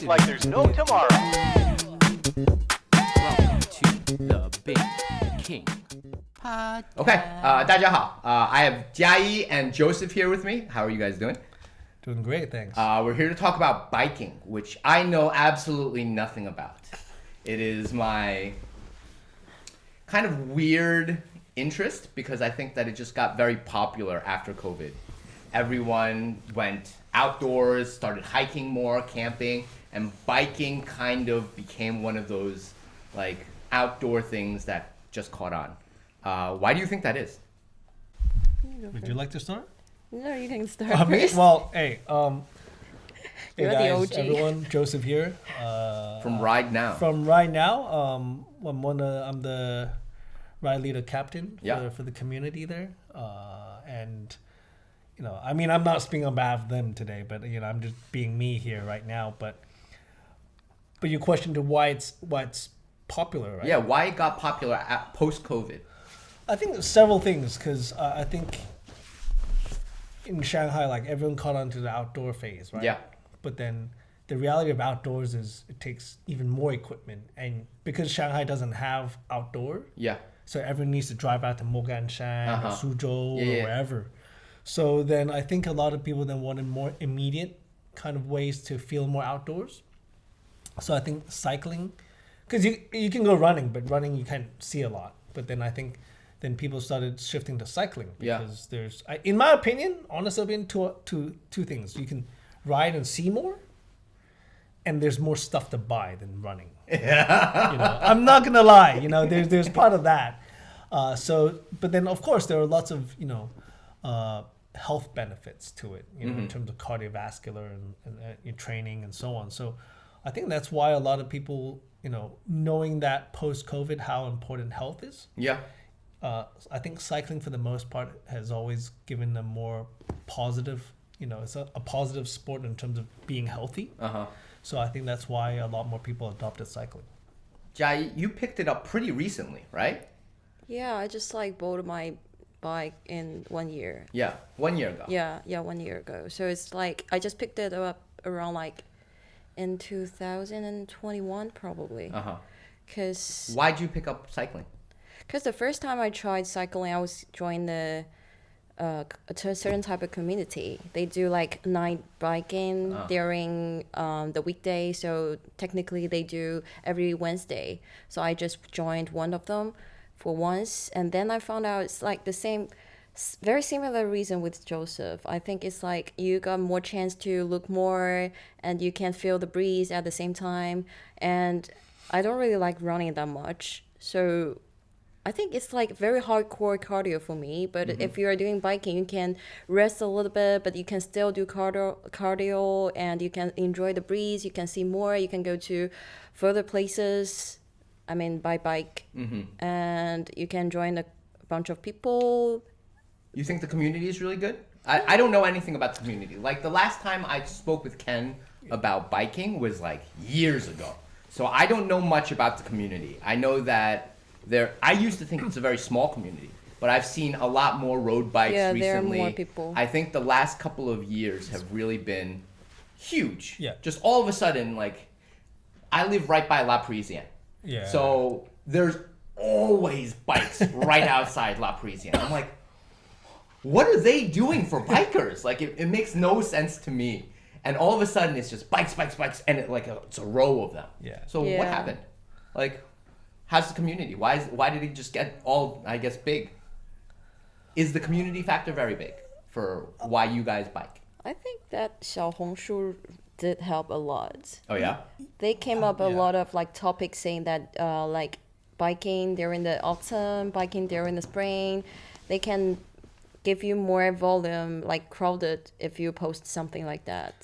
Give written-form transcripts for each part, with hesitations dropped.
like there's no tomorrow. Welcome to the BingKing podcast. Okay, 大家好. I have Jiayi and Joseph here with me. How are you guys doing? Doing great, thanks. We're here to talk about biking, which I know absolutely nothing about. It is my kind of weird interest because I think that it just got very popular after COVID. Everyone went outdoors, started hiking more, camping, and biking kind of became one of those like outdoor things that just caught on. Why do you think that is? Would you like to start? No, you can start Me? first. Well, hey, You're hey the guys, OG. everyone, Joseph here. From Ride Now. From Right Now, I'm the ride leader captain Yeah. for the community there, and you know, I mean, I'm not speaking on behalf of them today, but you know, I'm just being me here right now. But your question to why it's popular, right? Yeah, why it got popular post-COVID. I think there's several things because I think in Shanghai, like everyone caught on to the outdoor phase, right? Yeah. But then the reality of outdoors is it takes even more equipment, and because Shanghai doesn't have outdoor, Yeah. so everyone needs to drive out to Moganshan or Suzhou Yeah, yeah. or wherever. So then I think a lot of people then wanted more immediate kind of ways to feel more outdoors. So I think cycling, because you can go running, but running you can't see a lot. But then I think then people started shifting to cycling Yeah. because in my opinion, honest opinion, two things. You can ride and see more, and there's more stuff to buy than running. Yeah. You know, I'm not gonna lie. You know, there's part of that. But then of course there are lots of health benefits to it. You know, in terms of cardiovascular and your training and so on. So I think that's why a lot of people, you know, knowing that post-COVID how important health is. Yeah. I think cycling for the most part has always given them more positive, you know, it's a positive sport in terms of being healthy. So I think that's why a lot more people adopted cycling. Jai, you picked it up pretty recently, right? Yeah, I just like bought my bike in 1 year. Yeah, 1 year ago. Yeah, 1 year ago. So it's like I just picked it up around like in 2021 probably. Cause Why'd you pick up cycling? the first time I tried cycling, I was joined a certain type of community. They do like night biking during the weekday. So technically they do every Wednesday. So I just joined one of them for once. And then I found out it's like the same, very similar reason with Joseph. I think it's like you got more chance to look more and you can feel the breeze at the same time. And I don't really like running that much. So I think it's like very hardcore cardio for me, but if you're doing biking, you can rest a little bit, but you can still do cardio and you can enjoy the breeze, you can see more, you can go to further places, I mean, by bike, and you can join a bunch of people. You think the community is really good? I don't know anything about the community. Like the last time I spoke with Ken about biking was like years ago. So I don't know much about the community. I know that I used to think it's a very small community, but I've seen a lot more road bikes recently. There are more people. I think the last couple of years have really been huge. Yeah. Just all of a sudden, like, I live right by La Parisienne. Yeah. So there's always bikes right outside La Parisienne. I'm like, what are they doing for bikers? Like, it makes no sense to me. And all of a sudden, it's just bikes, and it's a row of them. Yeah. So what happened? Like, how's the community? Why did it just get all, I guess, big? Is the community factor very big for why you guys bike? I think that Xiaohongshu did help a lot. Oh, yeah? They came up a lot of like topics saying that like biking during the autumn, biking during the spring, they can give you more volume, like crowded, if you post something like that.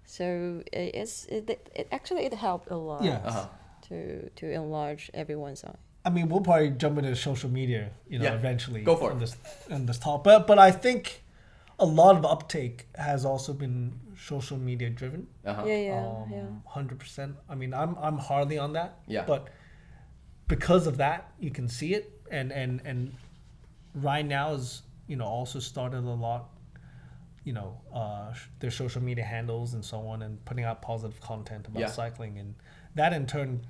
So it actually helped a lot. Yeah. To enlarge everyone's eye. I mean, we'll probably jump into social media, you know, Yeah. eventually. Go for in it. this talk. But I think a lot of uptake has also been social media driven. Yeah. 100%. I mean, I'm hardly on that. Yeah. But because of that, you can see it, and right now is, you know, also started a lot their social media handles and so on, and putting out positive content about Yeah. cycling, and that in turn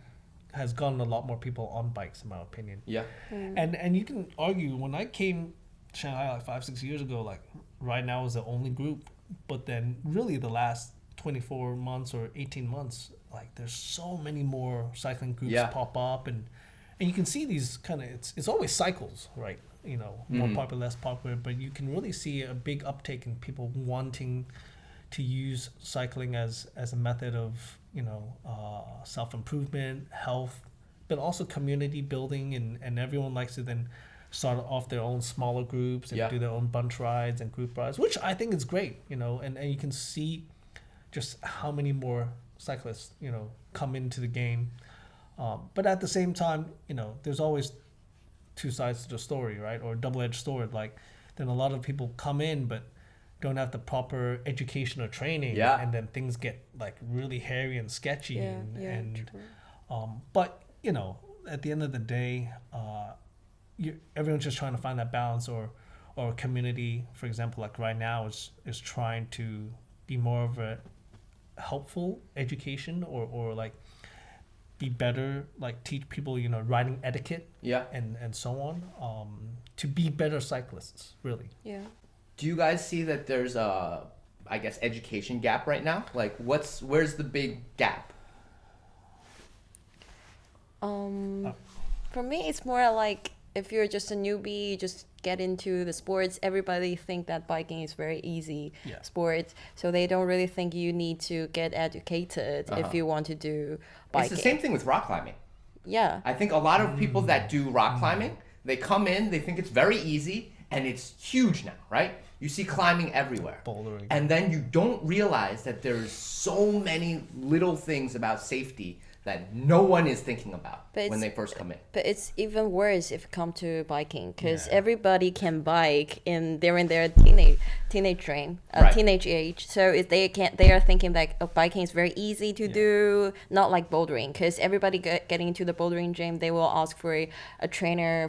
has gotten a lot more people on bikes, in my opinion. Yeah. And you can argue, when I came to Shanghai like 5-6 years ago, like Right Now was the only group, but then really the last 24 months or 18 months, like there's so many more cycling groups Yeah. pop up, and you can see these kind of, it's always cycles, right? More popular, less popular, but you can really see a big uptake in people wanting to use cycling as a method of self-improvement, health, but also community building, and everyone likes to then start off their own smaller groups and Yeah. do their own bunch rides and group rides, which I think is great, and you can see just how many more cyclists come into the game, but at the same time, there's always two sides to the story, right? Or a double-edged sword. Like, then a lot of people come in but don't have the proper education or training, Yeah. and then things get like really hairy and sketchy. Yeah, and true. But at the end of the day, everyone's just trying to find that balance, or a community, for example, like Right Now is trying to be more of a helpful education, or like be better, like teach people riding etiquette, Yeah. and so on, to be better cyclists, really. Yeah. Do you guys see that there's a, I guess, education gap right now? Like, where's the big gap? For me, it's more like if you're just a newbie, you just get into the sports. Everybody think that biking is very easy Yeah. sport, so they don't really think you need to get educated if you want to do biking. It's the same thing with rock climbing. Yeah. I think a lot of people that do rock climbing, they come in, they think it's very easy, and it's huge now, right? You see climbing everywhere. Bouldering. And then you don't realize that there's so many little things about safety that no one is thinking about But when it's- they first come in. But it's even worse if it comes to biking, because Yeah. everybody can bike they're in their teenage dream, Right. teenage age. So if they are thinking like biking is very easy to do, not like bouldering, because everybody getting into the bouldering gym, they will ask for a trainer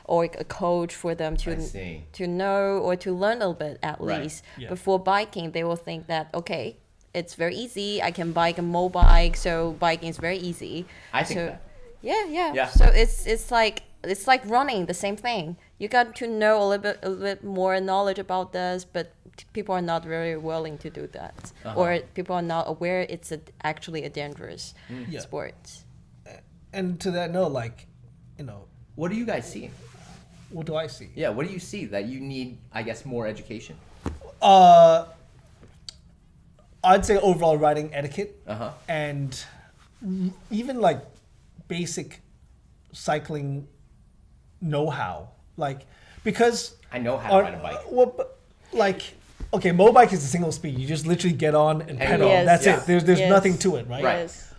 or a coach for them I see. to know or to learn a little bit at Right. least. Yeah. Before biking, they will think that okay, it's very easy. I can bike a mobike, so biking is very easy. I think So- that. Yeah. Yeah. So it's like running, the same thing. You got to know a little bit more knowledge about this, but people are not very willing to do that, or people are not aware it's actually a dangerous Yeah. sport. And to that note, like, What do you guys see? what do I see? Yeah, what do you see that you need, I guess, more education? I'd say overall riding etiquette, Uh-huh. and even like basic cycling know-how, like, because I know how to ride a bike. Well, but, like, okay, mobike is a single speed. You just literally get on and pedal. Yes. That's Yeah. it. There's Yes. nothing to it, right? Right. Yes.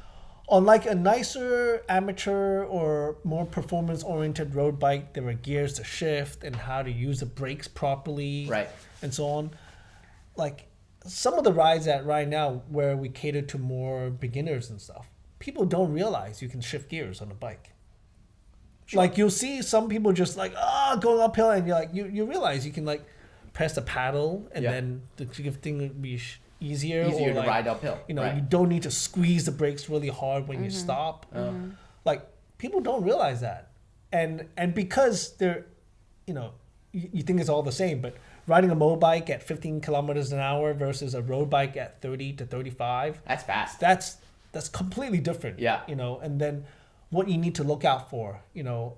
On like a nicer amateur or more performance-oriented road bike, there are gears to shift and how to use the brakes properly, Right. and so on. Like, some of the rides at Right Now where we cater to more beginners and stuff, people don't realize you can shift gears on a bike. Like, you'll see some people just like going uphill, and you're like, you realize you can like press the paddle, and Yeah. then the shifting would be easier Easier or to like, ride uphill. you don't need to squeeze the brakes really hard when you stop. Like, people don't realize that, and because they're, you think it's all the same, but riding a mobike at 15 kilometers an hour versus a road bike at 30 to 35, That's fast. that's completely different. Yeah. And then what you need to look out for,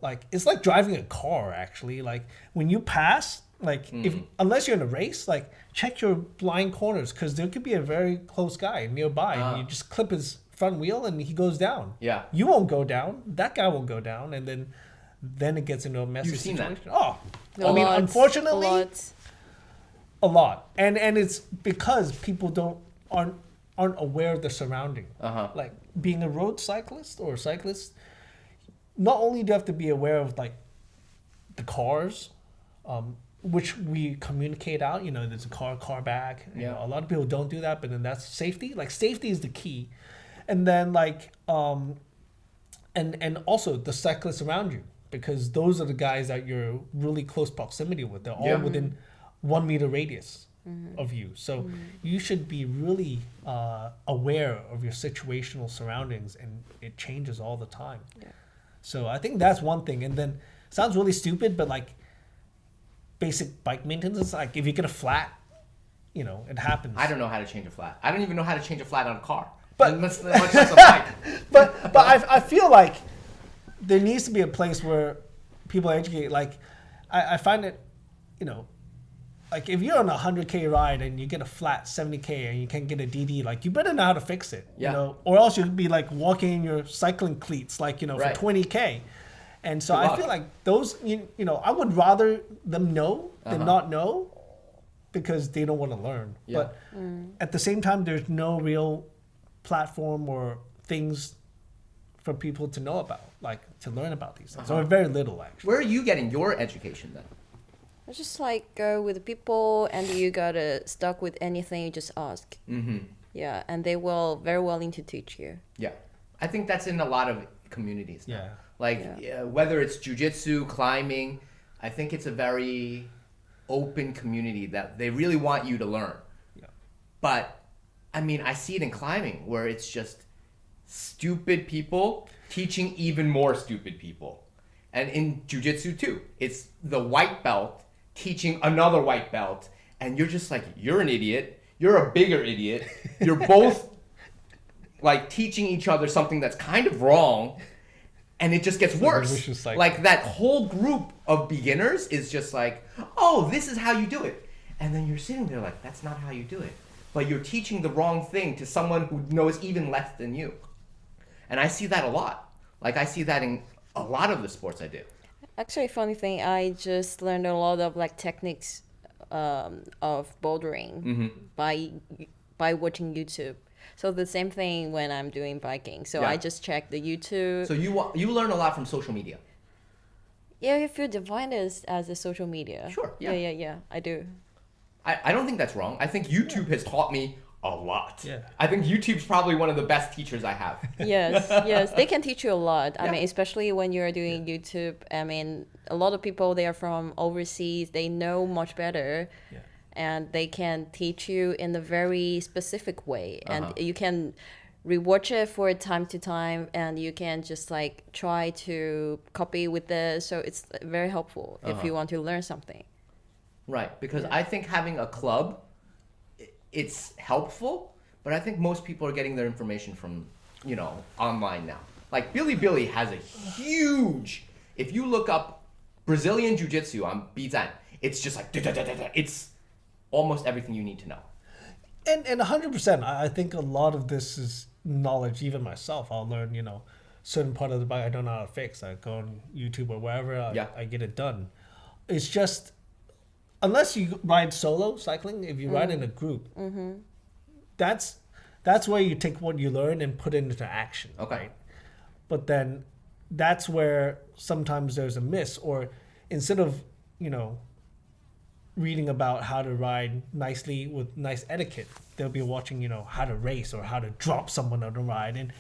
like, it's like driving a car, actually. Like, when you pass, like, unless you're in a race, like, check your blind corners, because there could be a very close guy nearby, and you just clip his front wheel and he goes down. Yeah. You won't go down. That guy won't go down, and then it gets into a messy You've seen that? situation. Oh, A I mean, lot, unfortunately, a lot. a lot, and it's because people aren't aware of the surrounding. Like, being a road cyclist or cyclist, not only do you have to be aware of like the cars, which we communicate out. There's a car back. Yeah. A lot of people don't do that, but then that's safety. Like, safety is the key, and then like and also the cyclists around you, because those are the guys that you're really close proximity with. They're all Yeah. within 1 meter radius. of you. So you should be really aware of your situational surroundings, and it changes all the time. Yeah. So I think that's one thing. And then sounds really stupid, but like basic bike maintenance, like if you get a flat, you know, it happens. I don't know how to change a flat. I don't even know how to change a flat on a car. But- much less a bike. but I feel like there needs to be a place where people educate. Like I find it, you know, like if you're on a 100K ride and you get a flat 70K and you can't get a DD, like you better know how to fix it, Yeah. you know, or else you'd be like walking in your cycling cleats, like, you know, Right. for 20K. And so Good I luck. feel like those, you know, I would rather them know than not know, because they don't want to learn. Yeah. But at the same time, there's no real platform or things for people to know about, like to learn about these things. Or very little, actually. Where are you getting your education then? I just like go with the people, and you gotta stuck with anything you just ask. Mm-hmm. Yeah, and they will very willing to teach you. Yeah. I think that's in a lot of communities. Yeah. Like whether it's jujitsu, climbing, I think it's a very open community that they really want you to learn. Yeah. But I mean, I see it in climbing where it's just stupid people teaching even more stupid people. And in jujitsu too, it's the white belt teaching another white belt, and you're just like, you're an idiot, you're a bigger idiot, you're both like teaching each other something that's kind of wrong, and it just gets like a worse. vicious cycle. Like that whole group of beginners is just like, oh, this is how you do it. And then you're sitting there like, that's not how you do it. But you're teaching the wrong thing to someone who knows even less than you. And I see that a lot. Like I see that in a lot of the sports I do. Actually, funny thing, I just learned a lot of like techniques of bouldering by watching YouTube. So the same thing when I'm doing biking. So Yeah. I just check the YouTube. So you learn a lot from social media. Yeah, if you define it as a social media. Sure, Yeah, yeah. yeah, I do. I don't think that's wrong. I think YouTube has taught me a lot. Yeah. I think YouTube's probably one of the best teachers I have. Yes, yes, they can teach you a lot. I Yeah. mean, especially when you're doing YouTube. I mean, a lot of people, they are from overseas. They know much better. Yeah. And they can teach you in a very specific way. And Uh-huh. you can rewatch it for time to time, and you can just like try to copy with this. So it's very helpful if you want to learn something. Right, because I think having a club, it's helpful, but I think most people are getting their information from, you know, online now. Like Billy has a huge, if you look up Brazilian Jiu-Jitsu on Bizan, it's just like, it's almost everything you need to know. And 100%, I think a lot of this is knowledge. Even myself, I'll learn, you know, certain part of the bike I don't know how to fix. I go on YouTube or wherever, I get it done. It's just, unless you ride solo cycling, if you ride in a group, that's where you take what you learn and put it into action. Okay. Right? But then that's where sometimes there's a miss, or instead of, you know, reading about how to ride nicely with nice etiquette, they'll be watching, you know, how to race or how to drop someone on the ride.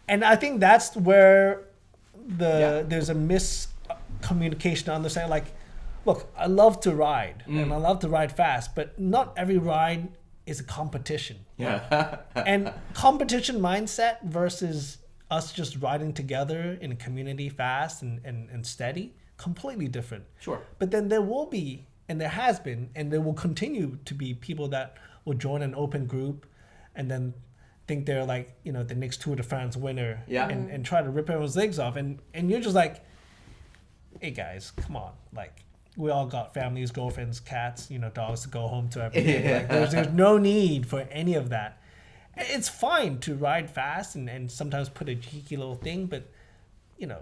And I think that's where there's a miscommunication to understand, like, look, I love to ride and I love to ride fast, but not every ride is a competition. Yeah. And competition mindset versus us just riding together in a community fast and steady, completely different. Sure. But then there will be, and there has been, and there will continue to be people that will join an open group and then think they're like, you know, the next Tour de France winner, Yeah. and try to rip everyone's legs off. And you're just like, hey guys, come on. Like, we all got families, girlfriends, cats, you know, dogs to go home to every day. Like, there's no need for any of that. It's fine to ride fast and sometimes put a cheeky little thing, but, you know,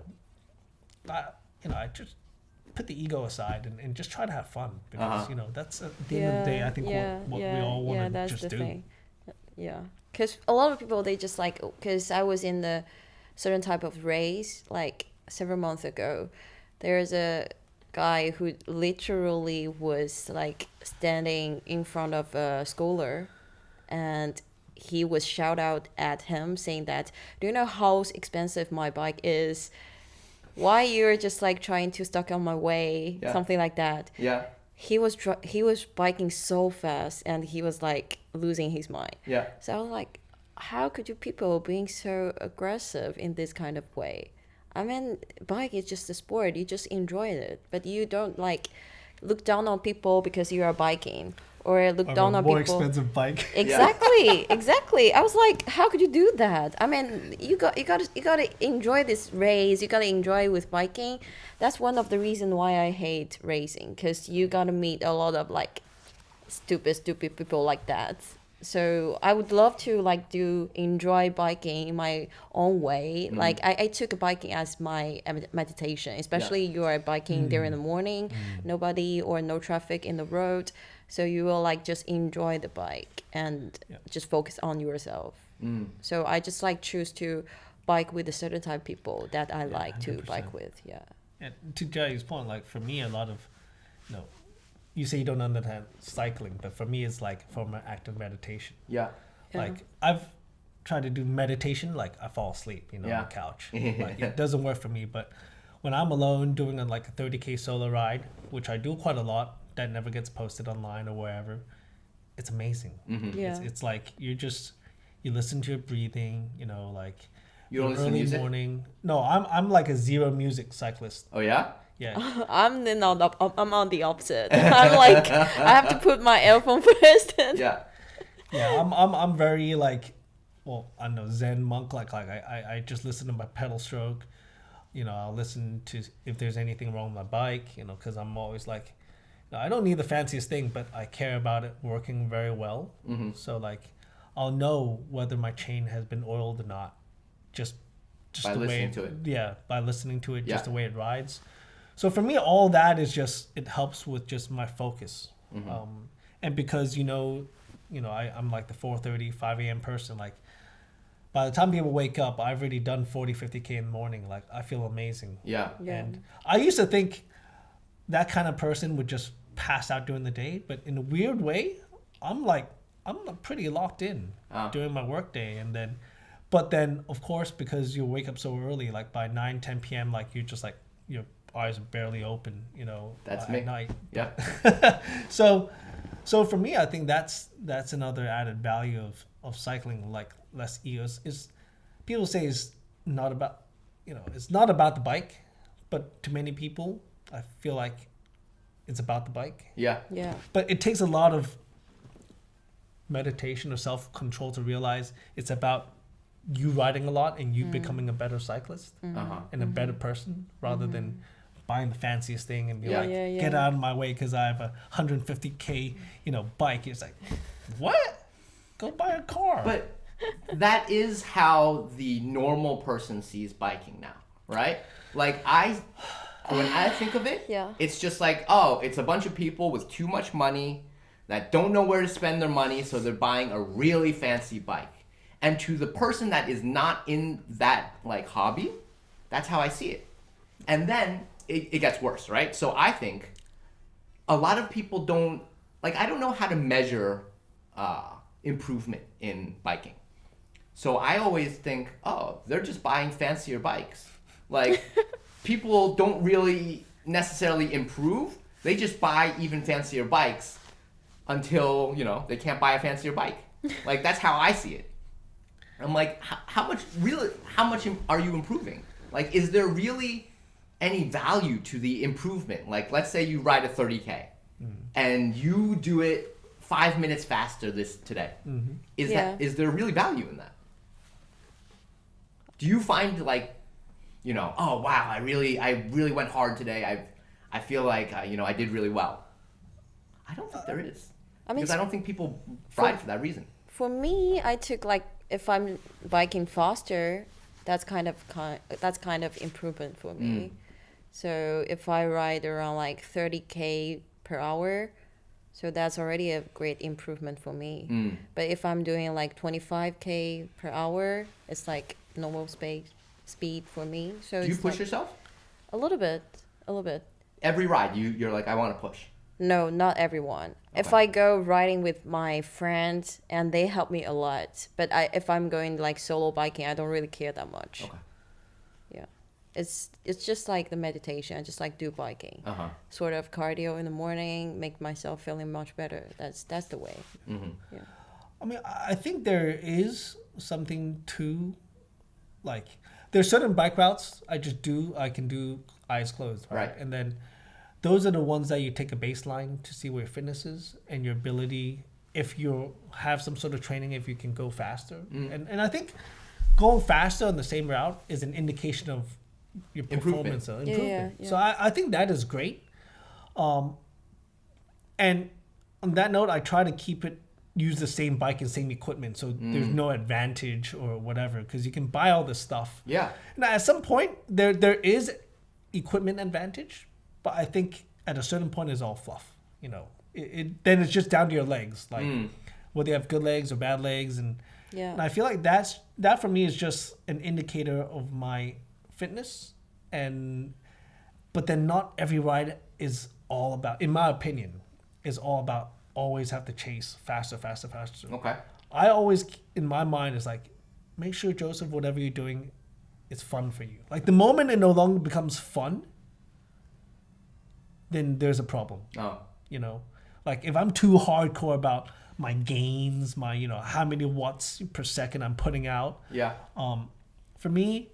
I just put the ego aside and just try to have fun, because, you know, that's at the end of the day, I think what we all want to just do. Thing. Yeah, because a lot of people, they just like, because I was in the certain type of race like several months ago. There's a guy who literally was like standing in front of a schooler, and he was shout out at him saying that, do you know how expensive my bike is? Why you're just like trying to stuck on my way? Yeah. Something like that. Yeah. he was biking so fast and he was like losing his mind. Yeah. So I was like, how could you people being so aggressive in this kind of way? I mean, bike is just a sport. You just enjoy it, but you don't like look down on people because you are biking or look Or down a on more people. expensive bike. Exactly, exactly. I was like, how could you do that? I mean, you got to enjoy this race. You got to enjoy with biking. That's one of the reasons why I hate racing, because you got to meet a lot of like stupid people like that. So I would love to like enjoy biking in my own way. Like I took biking as my meditation, especially you are biking there in the morning, nobody or no traffic in the road. So you will like just enjoy the bike and just focus on yourself. So I just like choose to bike with a certain type of people that I like to 100%. bike with. Yeah. And to Jiayi's point, like for me, a lot of, you say you don't understand cycling, but for me, it's like a form of active meditation. Yeah. Yeah. Like I've tried to do meditation, like I fall asleep, on the couch. Like it doesn't work for me. But when I'm alone doing like a 30K solo ride, which I do quite a lot, that never gets posted online or wherever, it's amazing. Yeah. It's like you listen to your breathing, like You don't listen to early music? morning. No, I'm like a zero music cyclist. Oh yeah. Yeah. I'm on the opposite. I'm like I have to put my earphone first. And Yeah. Yeah, I'm very like, well, I don't know, Zen monk. Like I just listen to my pedal stroke. I'll listen to if there's anything wrong with my bike. Because I'm always like, I don't need the fanciest thing, but I care about it working very well. So like, I'll know whether my chain has been oiled or not, just By the way listening to it. Yeah, by listening to it, Yeah. just the way it rides. So for me, all that is just, it helps with just my focus. And because I'm like the 4:30, 5 a.m. person. Like by the time people wake up, I've already done 40, 50K in the morning. Like I feel amazing. Yeah. Yeah. And I used to think that kind of person would just pass out during the day, but in a weird way, I'm pretty locked in during my work day. But then of course, because you wake up so early, like by 9, 10 p.m., like you're just like, your eyes are barely open, That's at me. night. Yeah. So for me, I think that's another added value of cycling, like less egos. Is people say it's not about, it's not about the bike, but to many people, I feel like it's about the bike. Yeah. Yeah. But it takes a lot of meditation or self-control to realize it's about you riding a lot and you becoming a better cyclist and a better person, rather than buying the fanciest thing and be Yeah. like, Yeah. get out of my way because I have a 150K, bike. It's like, what? Go buy a car. But that is how the normal person sees biking now, right? Like when I think of it, Yeah. it's just like, oh, it's a bunch of people with too much money that don't know where to spend their money, so they're buying a really fancy bike. And to the person that is not in that like hobby, that's how I see it. And then it gets worse, right? So I think a lot of people don't, like, I don't know how to measure improvement in biking. So I always think, oh, they're just buying fancier bikes. Like, people don't really necessarily improve. They just buy even fancier bikes until, they can't buy a fancier bike. Like, that's how I see it. I'm like, how much are you improving? Like, is there really any value to the improvement? Like, let's say you ride a 30K and you do it 5 minutes faster today. Is there really value in that? Do you find like, oh wow, I really went hard today. I feel like I did really well. I don't think there is. I mean, because I don't think people ride for that reason. For me, I took like if I'm biking faster, that's kind of improvement for me. So if I ride around like 30K per hour, so that's already a great improvement for me. But if I'm doing like 25K per hour, it's like normal speed for me. So Do you it's push like yourself? a little bit. Every ride, you're like, I want to push. No, not everyone. If Okay. I go riding with my friends and they help me a lot, but if I'm going like solo biking, I don't really care that much. Okay. Yeah. it's just like the meditation. I just like do biking, sort of cardio in the morning, make myself feeling much better. That's the way. Yeah. I mean, I think there is something to, like, there's certain bike routes I can do eyes closed, right? And then those are the ones that you take a baseline to see where your fitness is and your ability, if you have some sort of training, if you can go faster. And I think going faster on the same route is an indication of your performance improvement. Yeah. So I think that is great. And on that note, I try to use the same bike and same equipment, so there's no advantage or whatever, because you can buy all this stuff. Yeah. Now, at some point, there is equipment advantage, but I think at a certain point, it's all fluff. You know, then it's just down to your legs, like whether you have good legs or bad legs, and I feel like that for me is just an indicator of my fitness, but then not every ride is all about, in my opinion, is all about always have to chase faster. Okay. I always, in my mind, is like, make sure, Joseph, whatever you're doing, it's fun for you. Like, the moment it no longer becomes fun, then there's a problem. Oh. You know, like if I'm too hardcore about my gains, my, you know, how many watts per second I'm putting out. Yeah. For me,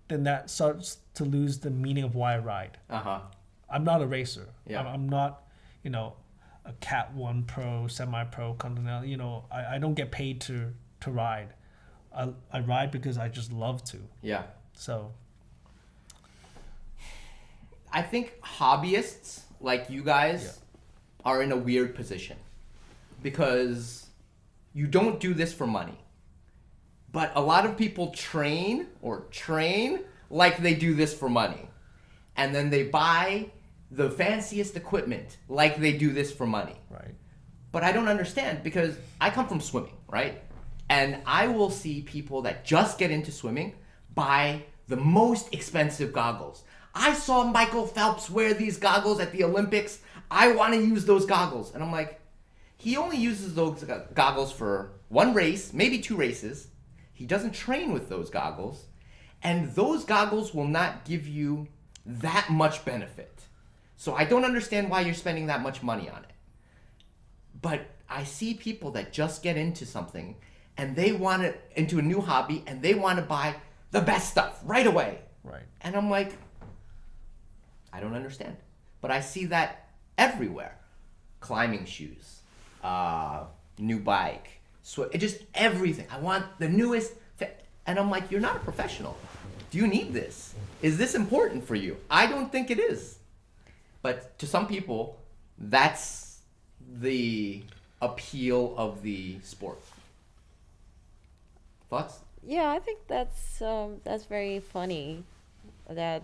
then that starts to lose the meaning of why I ride. I'm not a racer. Yeah. I'm not, you know, a Cat 1 Pro, semi-pro, continental. You know, I don't get paid to ride. I ride because I just love to. Yeah. So I think hobbyists like you guys are in a weird position because you don't do this for money. But a lot of people train like they do this for money. And then they buy the fanciest equipment like they do this for money. Right. But I don't understand because I come from swimming, right? And I will see people that just get into swimming buy the most expensive goggles. I saw Michael Phelps wear these goggles at the Olympics. I want to use those goggles. And I'm like, he only uses those goggles for one race, maybe two races. He doesn't train with those goggles. And those goggles will not give you that much benefit. So I don't understand why you're spending that much money on it. But I see people that just get into something and they want to, into a new hobby, and they want to buy the best stuff right away. Right. And I'm like, I don't understand. But I see that everywhere. Climbing shoes, new bike, just everything. I want the newest. And I'm like, you're not a professional. Do you need this? Is this important for you? I don't think it is. But to some people, that's the appeal of the sport. Thoughts? Yeah, I think that's very funny. That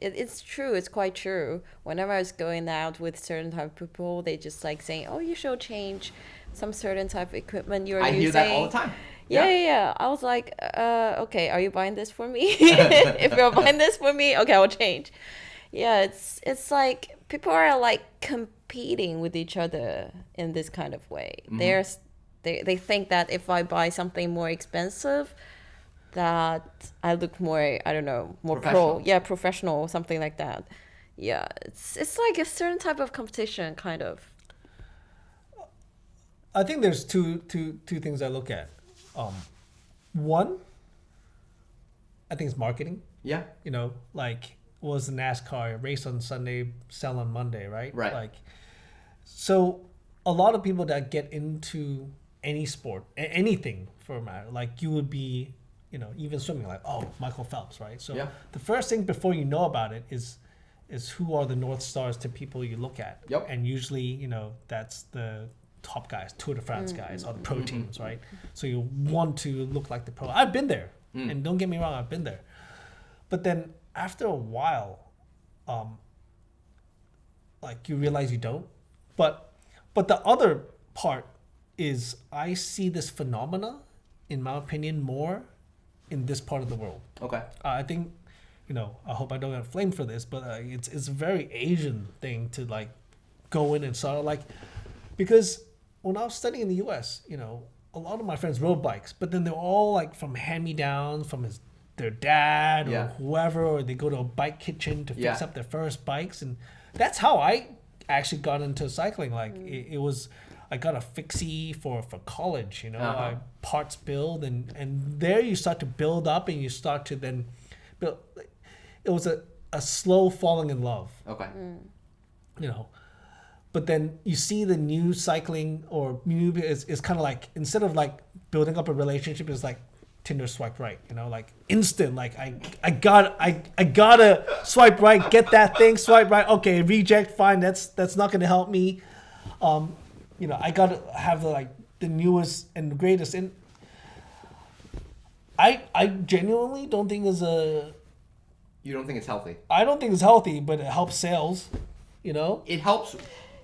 it's true. It's quite true. Whenever I was going out with certain type of people, they just like saying, "Oh, you should change some certain type of equipment you're using." I hear that all the time. Yeah. I was like, okay, are you buying this for me? If you're buying this for me, okay, I'll change. Yeah, it's like people are like competing with each other in this kind of way. They think that if I buy something more expensive, that I look more, I don't know, more professional, something like that. Yeah, it's like a certain type of competition, kind of. I think there's two things I look at. One, I think it's marketing. Yeah. You know, like, was the NASCAR race on Sunday, sell on Monday, right? Right. Like, so a lot of people that get into any sport, anything for a matter, like you would be, you know, even swimming, like, oh, Michael Phelps, right? So the first thing before you know about it is who are the North Stars to people you look at. Yep. And usually, you know, that's the top guys, Tour de France guys, or the pro teams, right? So you want to look like the pro. I've been there, and don't get me wrong, I've been there. But then after a while, like you realize you don't. But the other part is I see this phenomena, in my opinion, more in this part of the world. Okay. I think, you know, I hope I don't get flamed for this, but it's a very Asian thing to like go in and sort of like, because when I was studying in the U.S., you know, a lot of my friends rode bikes, but then they're all like from hand-me-downs from their dad or Yeah. whoever, or they go to a bike kitchen to fix Yeah. up their first bikes, and that's how I actually got into cycling. Like it was, I got a fixie for college. I parts build, and there you start to build up, and you start to then build. It was a slow falling in love. Okay. But then you see the new cycling or new is kind of like, instead of like building up a relationship, it's like Tinder swipe right, like instant, like I gotta swipe right, get that thing, swipe right, okay, reject, fine, that's not gonna help me. I gotta have the newest and greatest, and I genuinely don't think You don't think it's healthy? I don't think it's healthy, but it helps sales, It helps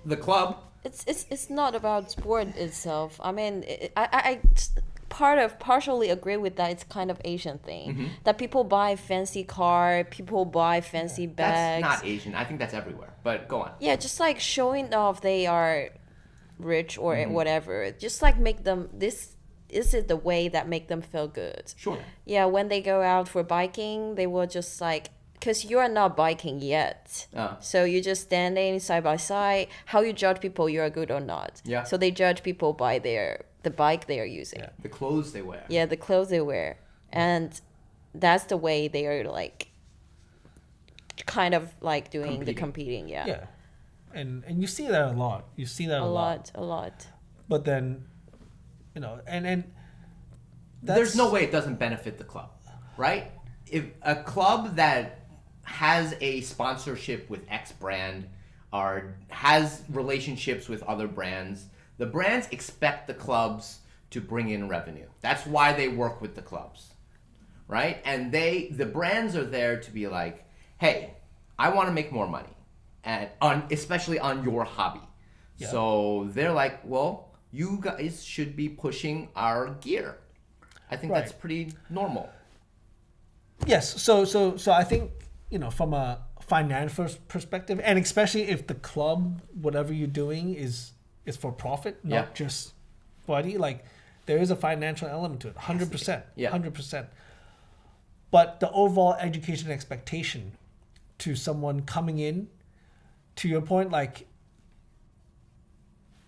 the club. It's not about sport itself. I mean, I partially agree with that. It's kind of Asian thing that people buy fancy car, people buy fancy bags. That's not Asian. I think that's everywhere. But go on. Yeah, just like showing off they are rich or whatever. Just like make them this. Is it the way that make them feel good? Sure. Yeah, when they go out for biking, they will just like, because you are not biking yet. So you're just standing side by side. How you judge people you are good or not. Yeah. So they judge people by the bike they are using. Yeah. The clothes they wear. Yeah, the clothes they wear. And that's the way they are like kind of like doing the competing. Yeah. Yeah. And you see that a lot. You see that a lot. A lot. But then, and There's no way it doesn't benefit the club, right? If a club that has a sponsorship with X brand or has relationships with other brands, the brands expect the clubs to bring in revenue. That's why they work with the clubs, right? And the brands are there to be like, hey, I want to make more money, and especially on your hobby. Yeah. So they're like, well, you guys should be pushing our gear. I think that's pretty normal. Yes. So I think, from a financial perspective, and especially if the club, whatever you're doing is for profit, not just body, like there is a financial element to it, 100%. Yeah. 100%. But the overall education expectation to someone coming in, to your point, like,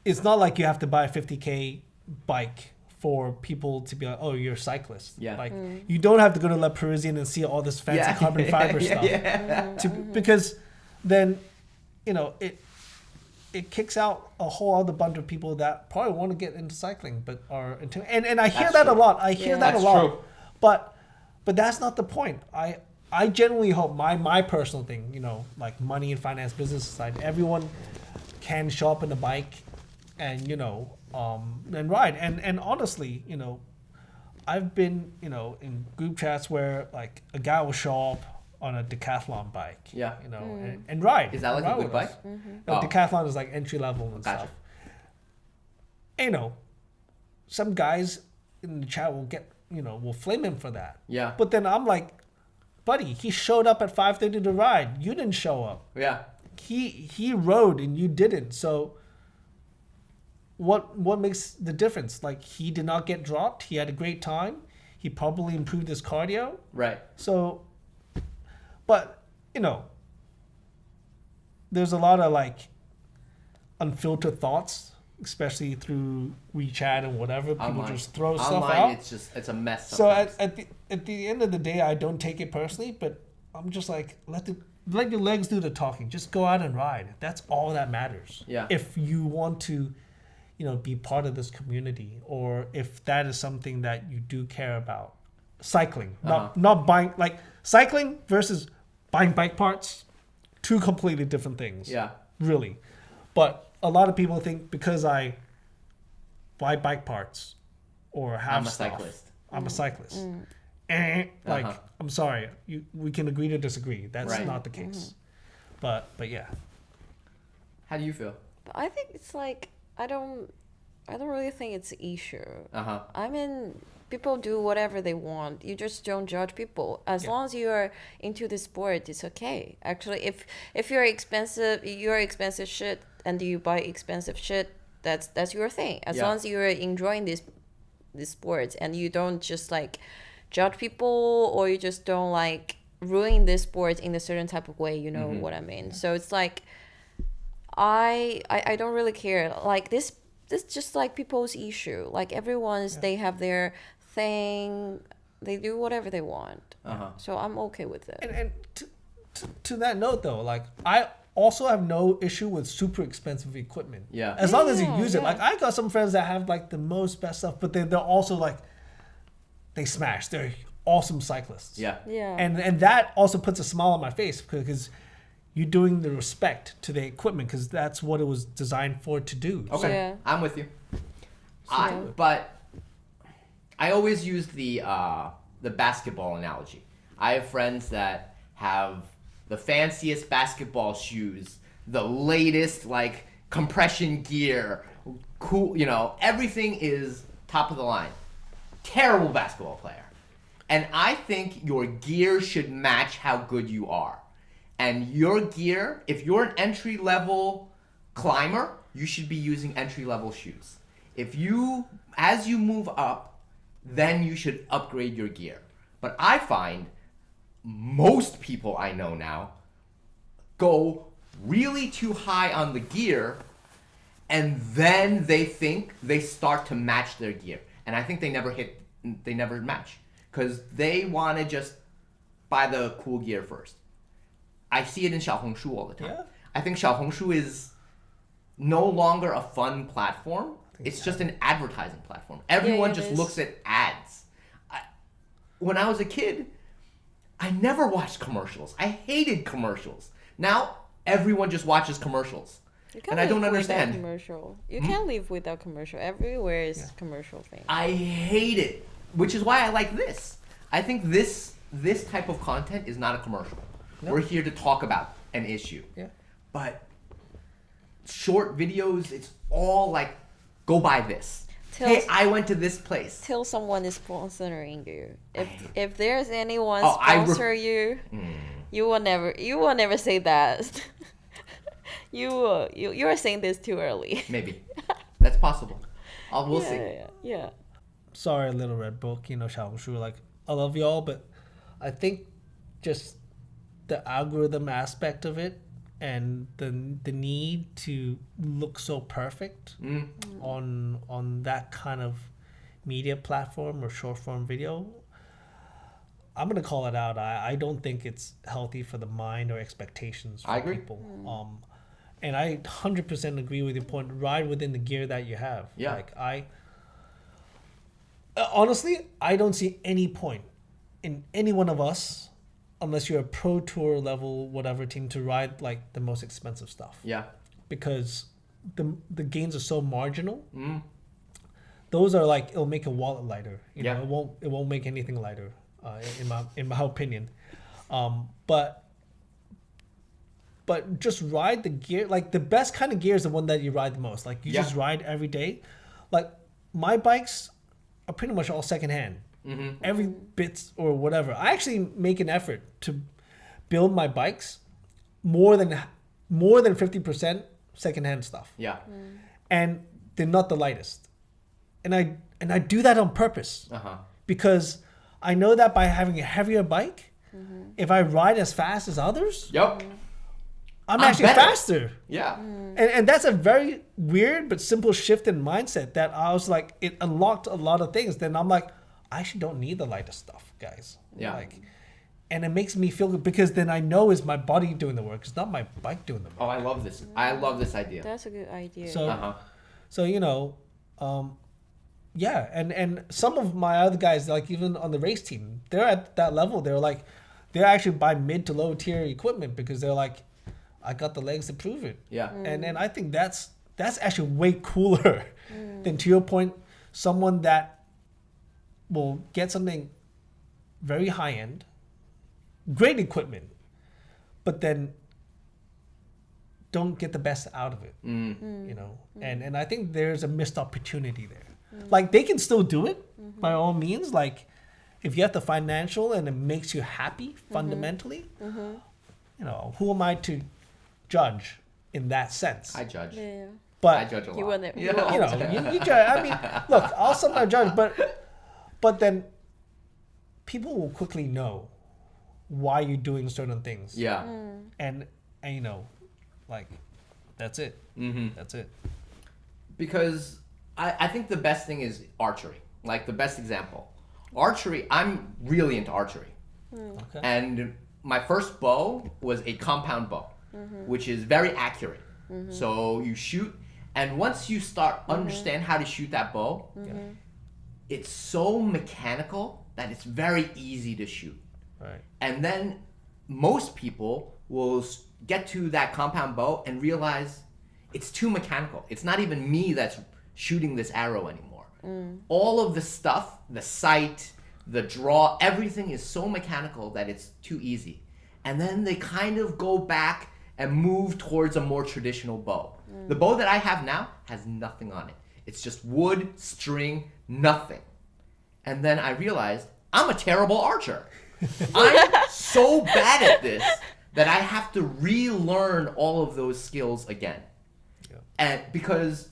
it's not like you have to buy a 50K bike for people to be like, oh, you're a cyclist. Yeah. Like, you don't have to go to La Parisienne and see all this fancy carbon fiber stuff. Because then, it kicks out a whole other bunch of people that probably want to get into cycling, but are into, and I hear that a lot. I hear that a lot. True. But that's not the point. I genuinely hope my personal thing, like money and finance, business side, everyone can show up in a bike and and ride. And honestly, I've been in group chats where like a guy will show up on a decathlon bike, and ride. Is that like ride a good with bike? us. No, decathlon is like entry level and Gotcha. stuff. And, some guys in the chat will get, will flame him for that. Yeah. But then I'm like, buddy, he showed up at 5:30 to ride. You didn't show up. Yeah. He rode and you didn't. So what makes the difference? Like, he did not get dropped. He had a great time. He probably improved his cardio. Right. So, but there's a lot of like unfiltered thoughts, especially through WeChat and whatever. People Online. just throw stuff Online, out. it's a mess So sometimes. at the end of the day, I don't take it personally, but I'm just like, let your legs do the talking. Just go out and ride. That's all that matters. Yeah. If you want to, be part of this community, or if that is something that you do care about. Cycling, not buying, like cycling versus buying bike parts, two completely different things. Yeah. Really. But a lot of people think because I buy bike parts or have I'm a stuff, cyclist. I'm a cyclist. I'm sorry, we can agree to disagree. That's Right. not the case. But yeah. How do you feel? But I think it's like I don't really think it's an issue. Uh-huh. I mean, people do whatever they want. You just don't judge people. As long as you are into the sport, it's okay. Actually, if you're expensive shit and you buy expensive shit, that's your thing. As long as you're enjoying this sport and you don't just like judge people, or you just don't like ruin this sport in a certain type of way. You know what I mean? So it's like I don't really care. Like this just like people's issue. Like everyone's they have their thing. They do whatever they want. So I'm okay with it. And to that note though, like I also have no issue with super expensive equipment. Yeah. As long as you Yeah, use it. yeah. Like I got some friends that have like the most best stuff, but they're also like they smash. They're awesome cyclists. Yeah. Yeah. And that also puts a smile on my face because you're doing the respect to the equipment because that's what it was designed for to do. Okay, Yeah. I'm with you. So- But I always use the basketball analogy. I have friends that have the fanciest basketball shoes, the latest like compression gear, cool. You know, everything is top of the line. Terrible basketball player, and I think your gear should match how good you are. And your gear, if you're an entry level climber, you should be using entry level shoes. As you move up, then you should upgrade your gear. But I find most people I know now go really too high on the gear, and then they start to match their gear. And I think they never match because they want to just buy the cool gear first. I see it in Xiaohongshu all the time. Yeah. I think Xiaohongshu is no longer a fun platform. It's just an advertising platform. Everyone it just is. looks at ads. When I was a kid, I never watched commercials. I hated commercials. Now everyone just watches commercials. You can't And I don't live without understand. commercial. You can't live without commercial. Everywhere is commercial thing. I hate it, which is why I like this. I think this type of content is not a commercial. No. We're here to talk about an issue. Yeah. But short videos, it's all like, go buy this. Hey, I went to this place. Till someone is sponsoring you. If there's anyone Oh, sponsor you, you will never say that. you are saying this too early. Maybe. That's possible. We'll see. Yeah. Sorry, Little Red Book, Xiaohongshu, like I love y'all, but I think just the algorithm aspect of it and the need to look so perfect on that kind of media platform or short form video, I'm gonna call it out. I don't think it's healthy for the mind or expectations for I agree. people. And I 100% agree with your point. Ride within the gear that you have. Yeah. Like honestly, I don't see any point in any one of us, unless you're a pro tour level whatever team, to ride like the most expensive stuff. Yeah. Because the gains are so marginal. Those are like, it'll make a wallet lighter. You Yeah. know, it won't make anything lighter, in my opinion. But just ride the gear. Like the best kind of gear is the one that you ride the most. Like you just ride every day. Like my bikes are pretty much all secondhand. Every bits or whatever. I actually make an effort to build my bikes more than 50% secondhand stuff. Yeah. And they're not the lightest. And I do that on purpose. Because I know that by having a heavier bike, if I ride as fast as others, Yep. I'm I'm actually better. faster. Yeah. And that's a very weird but simple shift in mindset that I was like, it unlocked a lot of things. Then I'm like, I actually don't need the lightest stuff, guys. Yeah. Like, and it makes me feel good because then I know it's my body doing the work. It's not my bike doing the work. Oh, I love this. I love this idea. That's a good idea. So, so yeah. And some of my other guys, like even on the race team, they're at that level. They're actually buy mid to low tier equipment because they're like, I got the legs to prove it. Yeah. And I think that's actually way cooler than, to your point, someone that will get something very high end, great equipment, but then don't get the best out of it. And I think there's a missed opportunity there. Like they can still do it by all means. Like if you have the financial and it makes you happy fundamentally, who am I to judge in that sense? I judge. Yeah. But I judge a lot. You will never. Yeah. you judge. I mean, look, I'll sometimes judge, but then people will quickly know why you're doing certain things. Yeah. And you know, like, that's it. That's it. Because I think the best thing is archery. Like the best example. Archery, I'm really into archery. Okay. And my first bow was a compound bow, which is very accurate. So you shoot, and once you start understand how to shoot that bow, it's so mechanical that it's very easy to shoot. Right. And then most people will get to that compound bow and realize it's too mechanical. It's not even me that's shooting this arrow anymore. All of the stuff, the sight, the draw, everything is so mechanical that it's too easy. And then they kind of go back and move towards a more traditional bow. The bow that I have now has nothing on it. It's just wood, string, nothing. And then I realized I'm a terrible archer. I'm so bad at this that I have to relearn all of those skills again. And because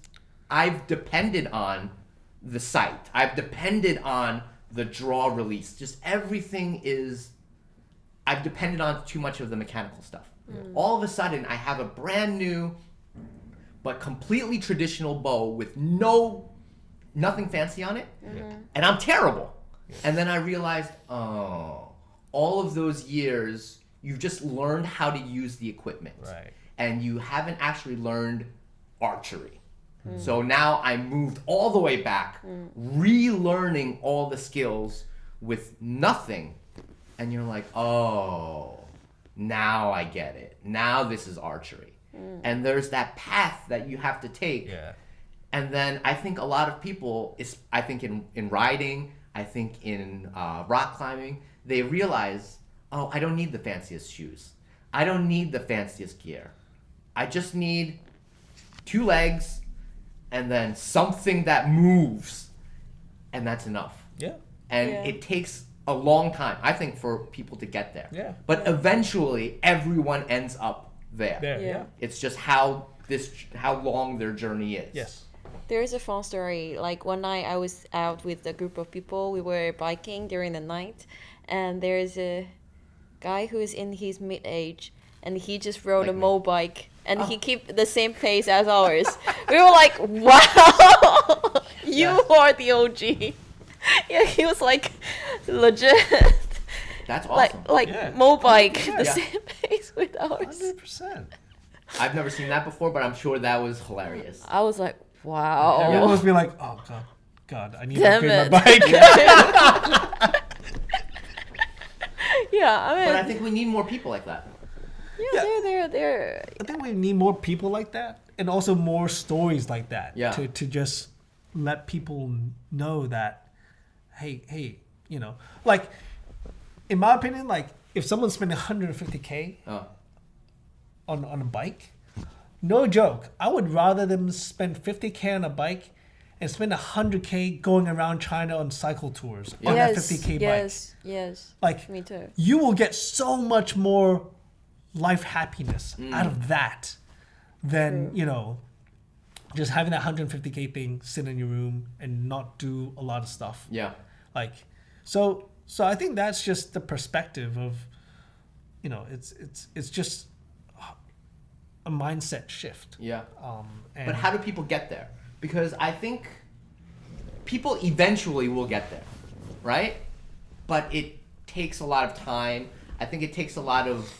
I've depended on the sight, I've depended on the draw release, just everything is, I've depended on too much of the mechanical stuff. All of a sudden, I have a brand new, but completely traditional bow with nothing fancy on it, and I'm terrible. And then I realized, oh, all of those years, you've just learned how to use the equipment. Right. And you haven't actually learned archery. So now I moved all the way back, relearning all the skills with nothing. And you're like, oh, now I get it. Now this is archery. And there's that path that you have to take. Yeah. And then I think a lot of people, I think in riding, I think in rock climbing, they realize, oh, I don't need the fanciest shoes. I don't need the fanciest gear. I just need 2 legs and then something that moves. And that's enough. Yeah. And it takes a long time, I think, for people to get there. Yeah. But eventually, everyone ends up there. There. Yeah. Yeah. It's just how long their journey is. Yes. There is a fun story. Like one night I was out with a group of people. We were biking during the night, and there's a guy who is in his mid-age, and he just rode Like a me. mobike, and he keep the same pace as ours. We were like, wow, you are the OG. Yeah, he was like legit. That's awesome. Like Yeah. mobike the Yeah. same pace with ours. 100%. I've never seen that before, but I'm sure that was hilarious. I was like, wow. Everyone must be like, oh God, I need to Damn upgrade my it. bike. Yeah, I mean, But I think we need more people like that. they're. I think we need more people like that, and also more stories like that. Yeah. To just let people know that, hey, you know, like, in my opinion, like, if someone's spending 150K Oh. on a bike, no joke, I would rather them spend 50K on a bike and spend 100K going around China on cycle tours on that 50K bike. Yes. Like, Me too. you will get so much more life happiness out of that than, you know, just having that 150K thing sit in your room and not do a lot of stuff. Yeah. Like, so I think that's just the perspective of, you know, it's just a mindset shift. Yeah. And But how do people get there? Because I think people eventually will get there, right? But it takes a lot of time. I think it takes a lot of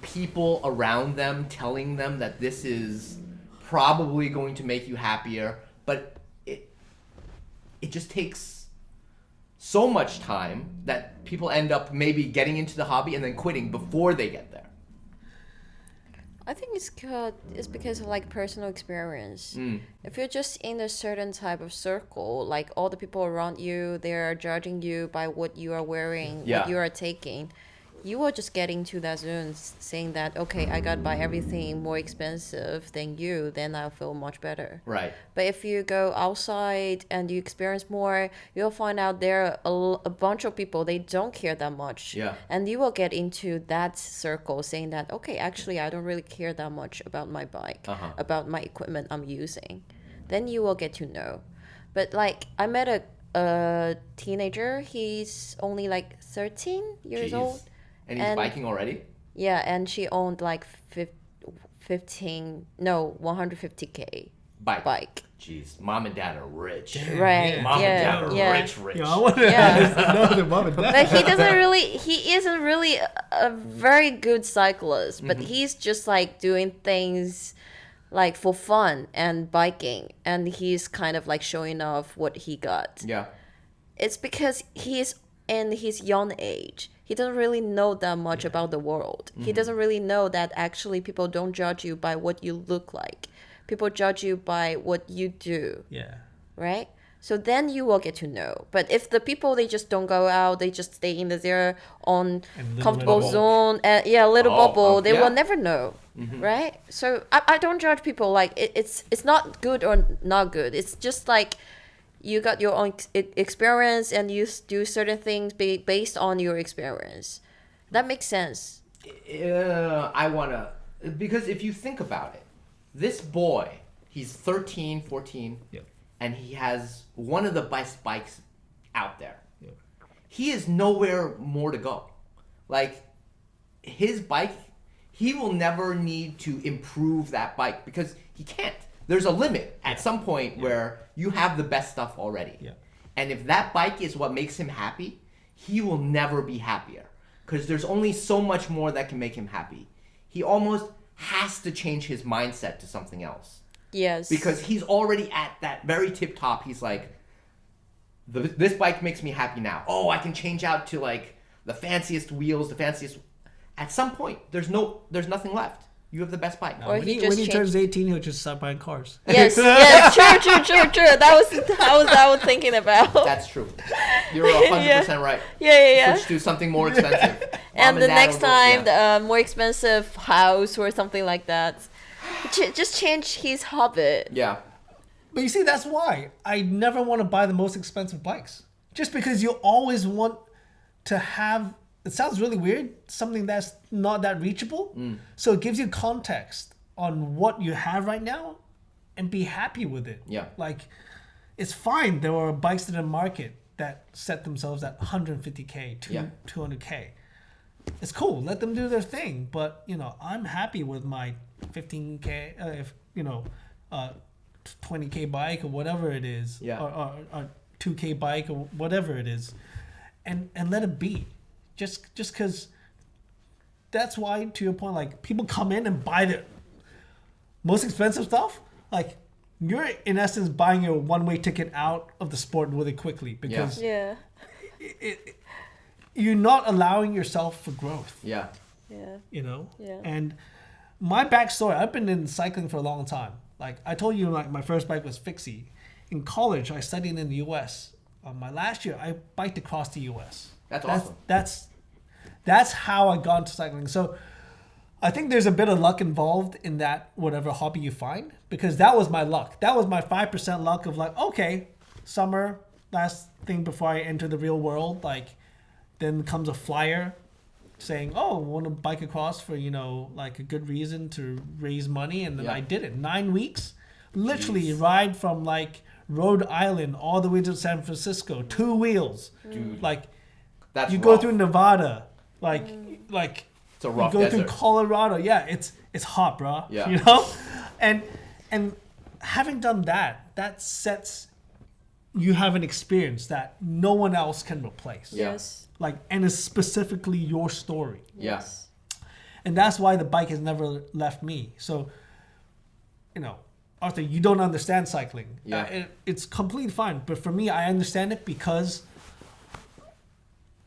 people around them telling them that this is probably going to make you happier, but it just takes so much time that people end up maybe getting into the hobby and then quitting before they get there. I think it's because of like personal experience. If you're just in a certain type of circle, like all the people around you, they're judging you by what you are wearing, Yeah. what you are taking. You are just getting to that zone saying that, okay, I got to buy everything more expensive than you, then I'll feel much better. Right. But if you go outside and you experience more, you'll find out there are a bunch of people, they don't care that much. Yeah. And you will get into that circle saying that, okay, actually, I don't really care that much about my bike, about my equipment I'm using. Then you will get to know. But like, I met a teenager. He's only like 13 years Jeez. old. And he's biking already? Yeah, and she owned like 150K bike. Jeez, mom and dad are rich. Right. Mom and dad are yeah. rich. Yeah, I want to Yeah. know the mom and dad. But he isn't really a very good cyclist, but he's just like doing things like for fun and biking, and he's kind of like showing off what he got. Yeah. It's because he's in his young age. He doesn't really know that much about the world. He doesn't really know that actually people don't judge you by what you look like. People judge you by what you do. Yeah. Right? So then you will get to know. But if the people, they just don't go out, they just stay in their own comfortable bubble. zone, little bubble, they yeah. will never know. Right? So I don't judge people. Like it's not good or not good. It's just like you got your own experience and you do certain things based on your experience. That makes sense. I want to... Because if you think about it, this boy, he's 13, 14, Yep. and he has one of the best bikes out there. Yep. He is nowhere more to go. Like, his bike, he will never need to improve that bike because he can't. There's a limit at some point where you have the best stuff already. Yeah. And if that bike is what makes him happy, he will never be happier because there's only so much more that can make him happy. He almost has to change his mindset to something else. Yes. Because he's already at that very tip top. He's like, this bike makes me happy now. Oh, I can change out to like the fanciest wheels, the fanciest... At some point, there's nothing left. You have the best bike. Or When he he, just when he changed- turns 18, he'll just start buying cars. Yes, true. That was I was thinking about. That's true. You're 100% right. Yeah. Switch to something more expensive. Mom And the dad next will go- time, yeah. the more expensive house or something like that. Just change his habit. Yeah. But you see, that's why I never want to buy the most expensive bikes. Just because you always want to have, it sounds really weird, something that's not that reachable. So it gives you context on what you have right now and be happy with it. Yeah. Like, it's fine. There are bikes in the market that set themselves at 150K, 200K. It's cool. Let them do their thing. But, I'm happy with my 15K, 20K bike or whatever it is. Yeah. Or 2K bike or whatever it is. And let it be. Just because that's why, to your point, like, people come in and buy the most expensive stuff. Like, you're in essence buying your one-way ticket out of the sport really quickly because Yeah. you're not allowing yourself for growth. Yeah. Yeah. Yeah. And my backstory, I've been in cycling for a long time. Like I told you, like my first bike was Fixie. In college, I studied in the U.S. My last year, I biked across the U.S. That's awesome. That's how I got into cycling. So I think there's a bit of luck involved in that, whatever hobby you find, because that was my luck. That was my 5% luck of like, okay, summer, last thing before I enter the real world, like then comes a flyer saying, oh, I want to bike across for, like a good reason to raise money. And then I did it. 9 weeks, literally ride from like Rhode Island all the way to San Francisco, 2 wheels. Dude. Like That's you rough. go through Nevada, like It's a rough you go desert. through Colorado. Yeah, it's hot, bro. Yeah. And having done that sets you have an experience that no one else can replace. Yeah. Yes. Like, and it's specifically your story. Yeah. And that's why the bike has never left me. So, Arthur, you don't understand cycling. Yeah. It's completely fine. But for me, I understand it because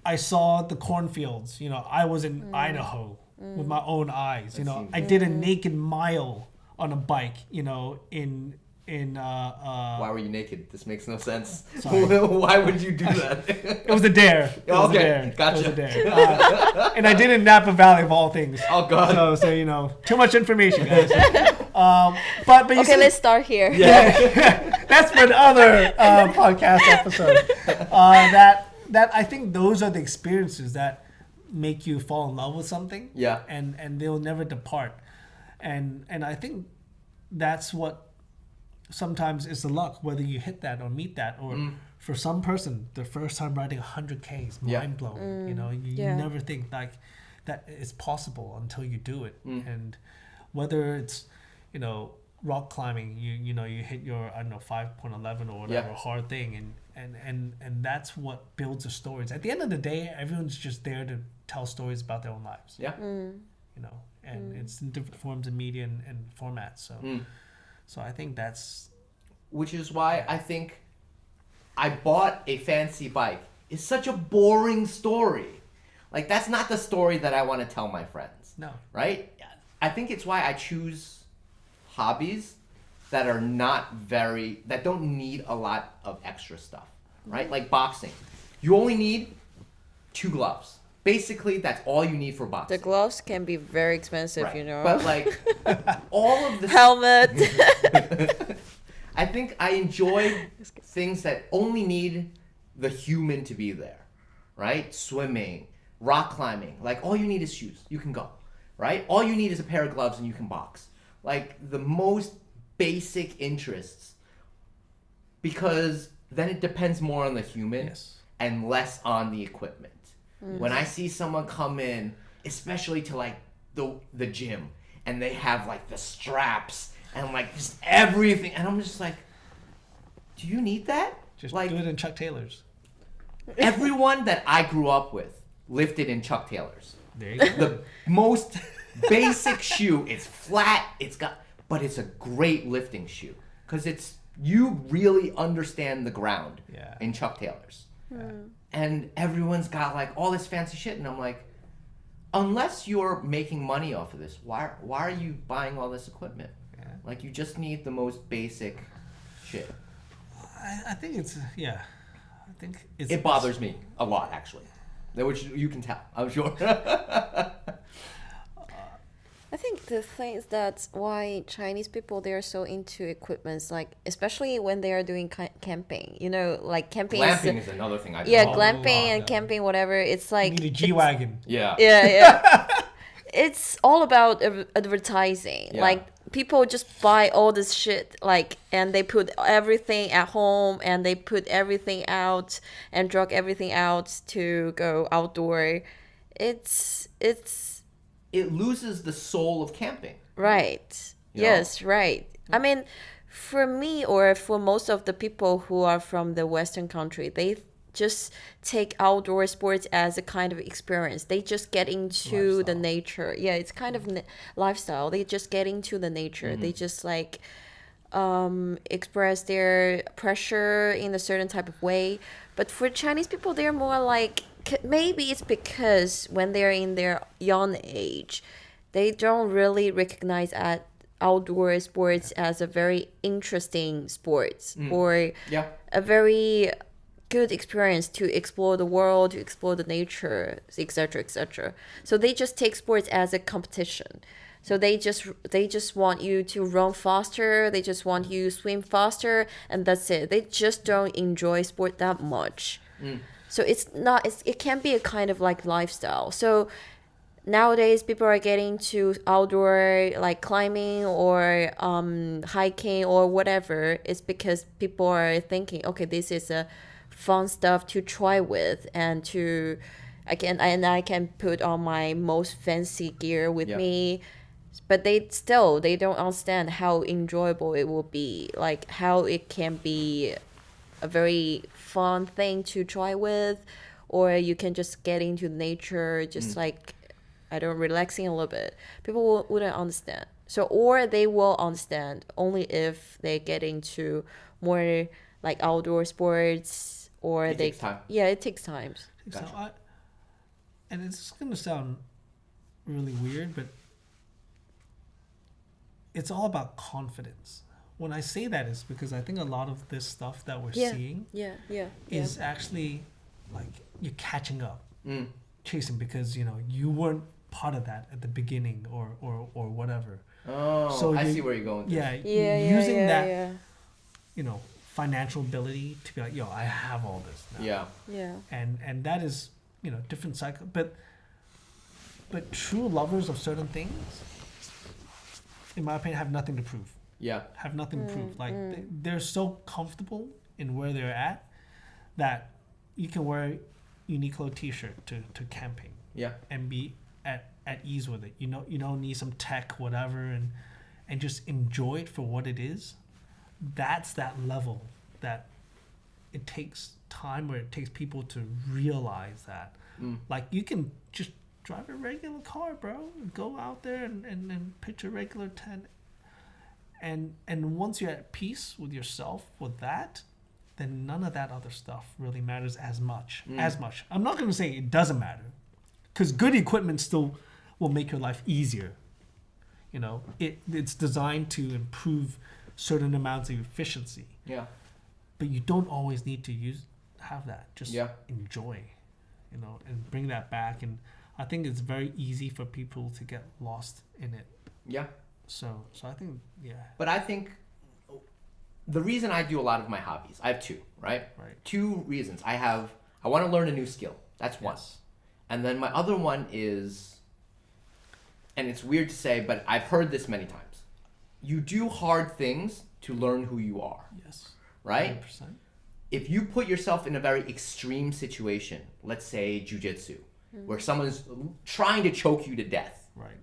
I saw the cornfields. I was in Idaho with my own eyes. I did a naked mile on a bike. Why were you naked? This makes no sense. Sorry. Why would you do that? It was a dare. It was Okay, a dare. gotcha. It was a dare. And I did it in Napa Valley of all things. Oh, God. So too much information, guys. But you Okay, see, let's start here. that's for another podcast episode. That I think those are the experiences that make you fall in love with something. Yeah. And they'll never depart. And I think that's what sometimes is the luck, whether you hit that or meet that, or for some person, their first time riding 100K is Yeah. mind blowing. You know, you Yeah. never think like that is possible until you do it. Mm. And whether it's, you know, rock climbing, you know, you hit your, I don't know, 5.11 or whatever Yeah. hard thing, and that's what builds the stories. At the end of the day, everyone's just there to tell stories about their own lives. Yeah. You know, and it's in different forms of media and formats. So, Mm. so I think that's Which is why I think I bought a fancy bike. It's such a boring story. Like, that's not the story that I want to tell my friends. no. Right? I think it's why I choose hobbies that are that don't need a lot of extra stuff. Right? Like boxing. You only need 2 gloves. Basically, that's all you need for boxing. The gloves can be very expensive, Right. you know. But like all of the Helmet. I think I enjoy things that only need the human to be there, right? Swimming, rock climbing. Like, all you need is shoes. You can go, right? All you need is a pair of gloves and you can box. Like, the most basic interests. Because then it depends more on the human Yes. and less on the equipment. When I see someone come in, especially to like the gym, and they have like the straps and like just everything, and I'm just like, do you need that? Just like do it in Chuck Taylor's. everyone that I grew up with lifted in Chuck Taylors. There you go. The most basic shoe. It's flat. But it's a great lifting shoe because you really understand the ground Yeah. in Chuck Taylors. And everyone's got like all this fancy shit, and I'm like, unless you're making money off of this, why are you buying all this equipment? Yeah. Like, you just need the most basic shit. I think it's I think it's It bothers me a lot, actually. Which you can tell, I'm sure. I think the thing is that's why Chinese people, they are so into equipments, like especially when they are doing camping. You know, like camping. Glamping is another thing I Yeah, love. glamping and yeah. camping, whatever. It's You like need a G-Wagon. Yeah. yeah. It's all about advertising. Yeah. Like people just buy all this shit, like, and they put everything at home and they put everything out and drug everything out to go outdoor. It loses the soul of camping. Right. You know? Yes, right. I mean, for me or for most of the people who are from the Western country, they just take outdoor sports as a kind of experience. They just get into the Lifestyle. nature. Yeah, it's kind of lifestyle. They just get into the nature. They just like express their pressure in a certain type of way. But for Chinese people, they're more like, maybe it's because when they're in their young age, they don't really recognize outdoor sports as a very interesting sports or Yeah. a very good experience to explore the world, to explore the nature, etc., etc. So they just take sports as a competition. So they just want you to run faster. They just want you to swim faster, and that's it. They just don't enjoy sport that much. So it can be a kind of like lifestyle. So nowadays people are getting to outdoor like climbing or hiking or whatever. It's because people are thinking, okay, this is a fun stuff to try with and I can put on my most fancy gear with Yeah. me. But they don't understand how enjoyable it will be, like how it can be a very fun thing to try with, or you can just get into nature, just like, I don't know, relaxing a little bit. People wouldn't understand. So, or they will understand only if they get into more like outdoor sports, or It they takes time. Yeah, it takes time. So Gotcha. and it's gonna sound really weird, but it's all about confidence. When I say that is because I think a lot of this stuff that we're seeing Yeah. is actually like you're catching up, Mm. chasing, because you weren't part of that at the beginning or whatever. Oh, So I you- see where you're going with Yeah, this. Yeah. using that Yeah. financial ability to be like, yo, I have all this now. Yeah. Yeah. And that is different cycle, but true lovers of certain things, in my opinion, have nothing to prove. Yeah. Have nothing to prove. Like they're so comfortable in where they're at that you can wear a Uniqlo t-shirt to camping Yeah. and be at ease with it. You don't need some tech, whatever, and just enjoy it for what it is. That's that level that it takes time, where it takes people to realize that. Like, you can just drive a regular car, bro, and go out there and pitch a regular tent. And once you're at peace with yourself with that, then none of that other stuff really matters as much. I'm not going to say it doesn't matter, because good equipment still will make your life easier. You know, it's designed to improve certain amounts of efficiency. Yeah. But you don't always need to have that. Just Yeah. enjoy, you know, and bring that back. And I think it's very easy for people to get lost in it. Yeah. So I think, yeah. But I think the reason I do a lot of my hobbies, I have two, right? Right. Two reasons. I want to learn a new skill. That's one. Yes. And then my other one is, and it's weird to say, but I've heard this many times. You do hard things to learn who you are, Yes. right? 100%. If you put yourself in a very extreme situation, let's say jujitsu, where someone's trying to choke you to death, Right.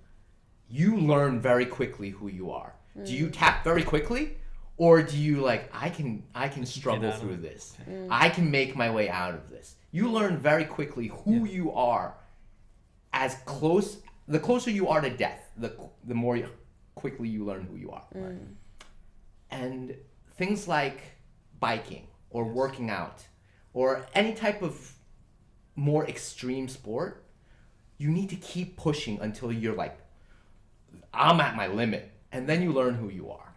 you learn very quickly who you are. Do you tap very quickly, or do you I can struggle out of through it. this. I can make my way out of this. You learn very quickly who you are. The closer you are to death, the more quickly you learn who you are. Right. And things like biking or working out or any type of more extreme sport, you need to keep pushing until you're like, I'm at my limit, and then you learn who you are.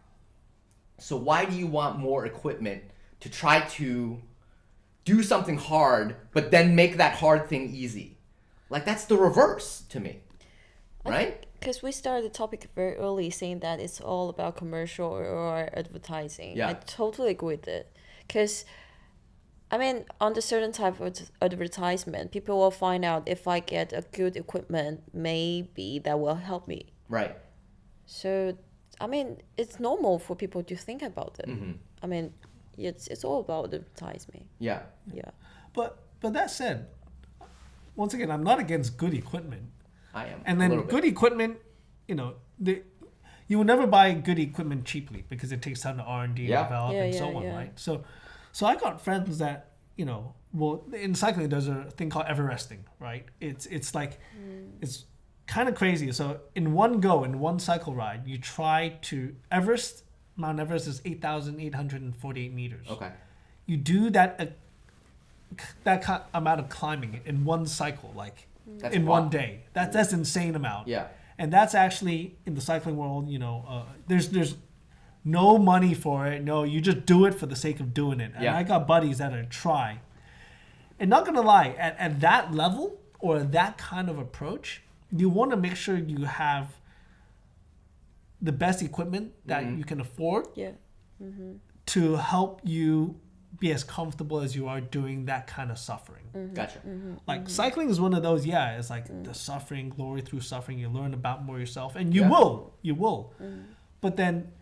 So why do you want more equipment to try to do something hard, but then make that hard thing easy? Like, that's the reverse to me, right? Because we started the topic very early, saying that it's all about commercial or advertising. Yeah. I totally agree with it. Because, I mean, on the certain type of advertisement, people will find out if I get a good equipment, maybe that will help me. Right. So, I mean, it's normal for people to think about it. I mean, it's all about advertising. Yeah. Yeah. But that said, once again, I'm not against good equipment. I am. And a then little good bit. equipment, you know, you will never buy good equipment cheaply, because it takes time to R&D Yeah. and develop and so on, right? So I got friends that, you know, well, in cycling there's a thing called Everesting, right? It's like it's kind of crazy. So in one cycle ride, you try to Mount Everest is 8,848 meters. Okay. You do that amount of climbing in one cycle, like That's in wild. one day. That's insane amount. Yeah. And that's actually, in the cycling world, you know, there's no money for it. No, you just do it for the sake of doing it. And Yeah. I got buddies that are try. And not gonna lie, at that level or that kind of approach, you want to make sure you have the best equipment that you can afford Yeah. to help you be as comfortable as you are doing that kind of suffering. Gotcha. Like cycling is one of those, it's like the suffering, glory through suffering. You learn about more yourself, and you Yeah. will. But then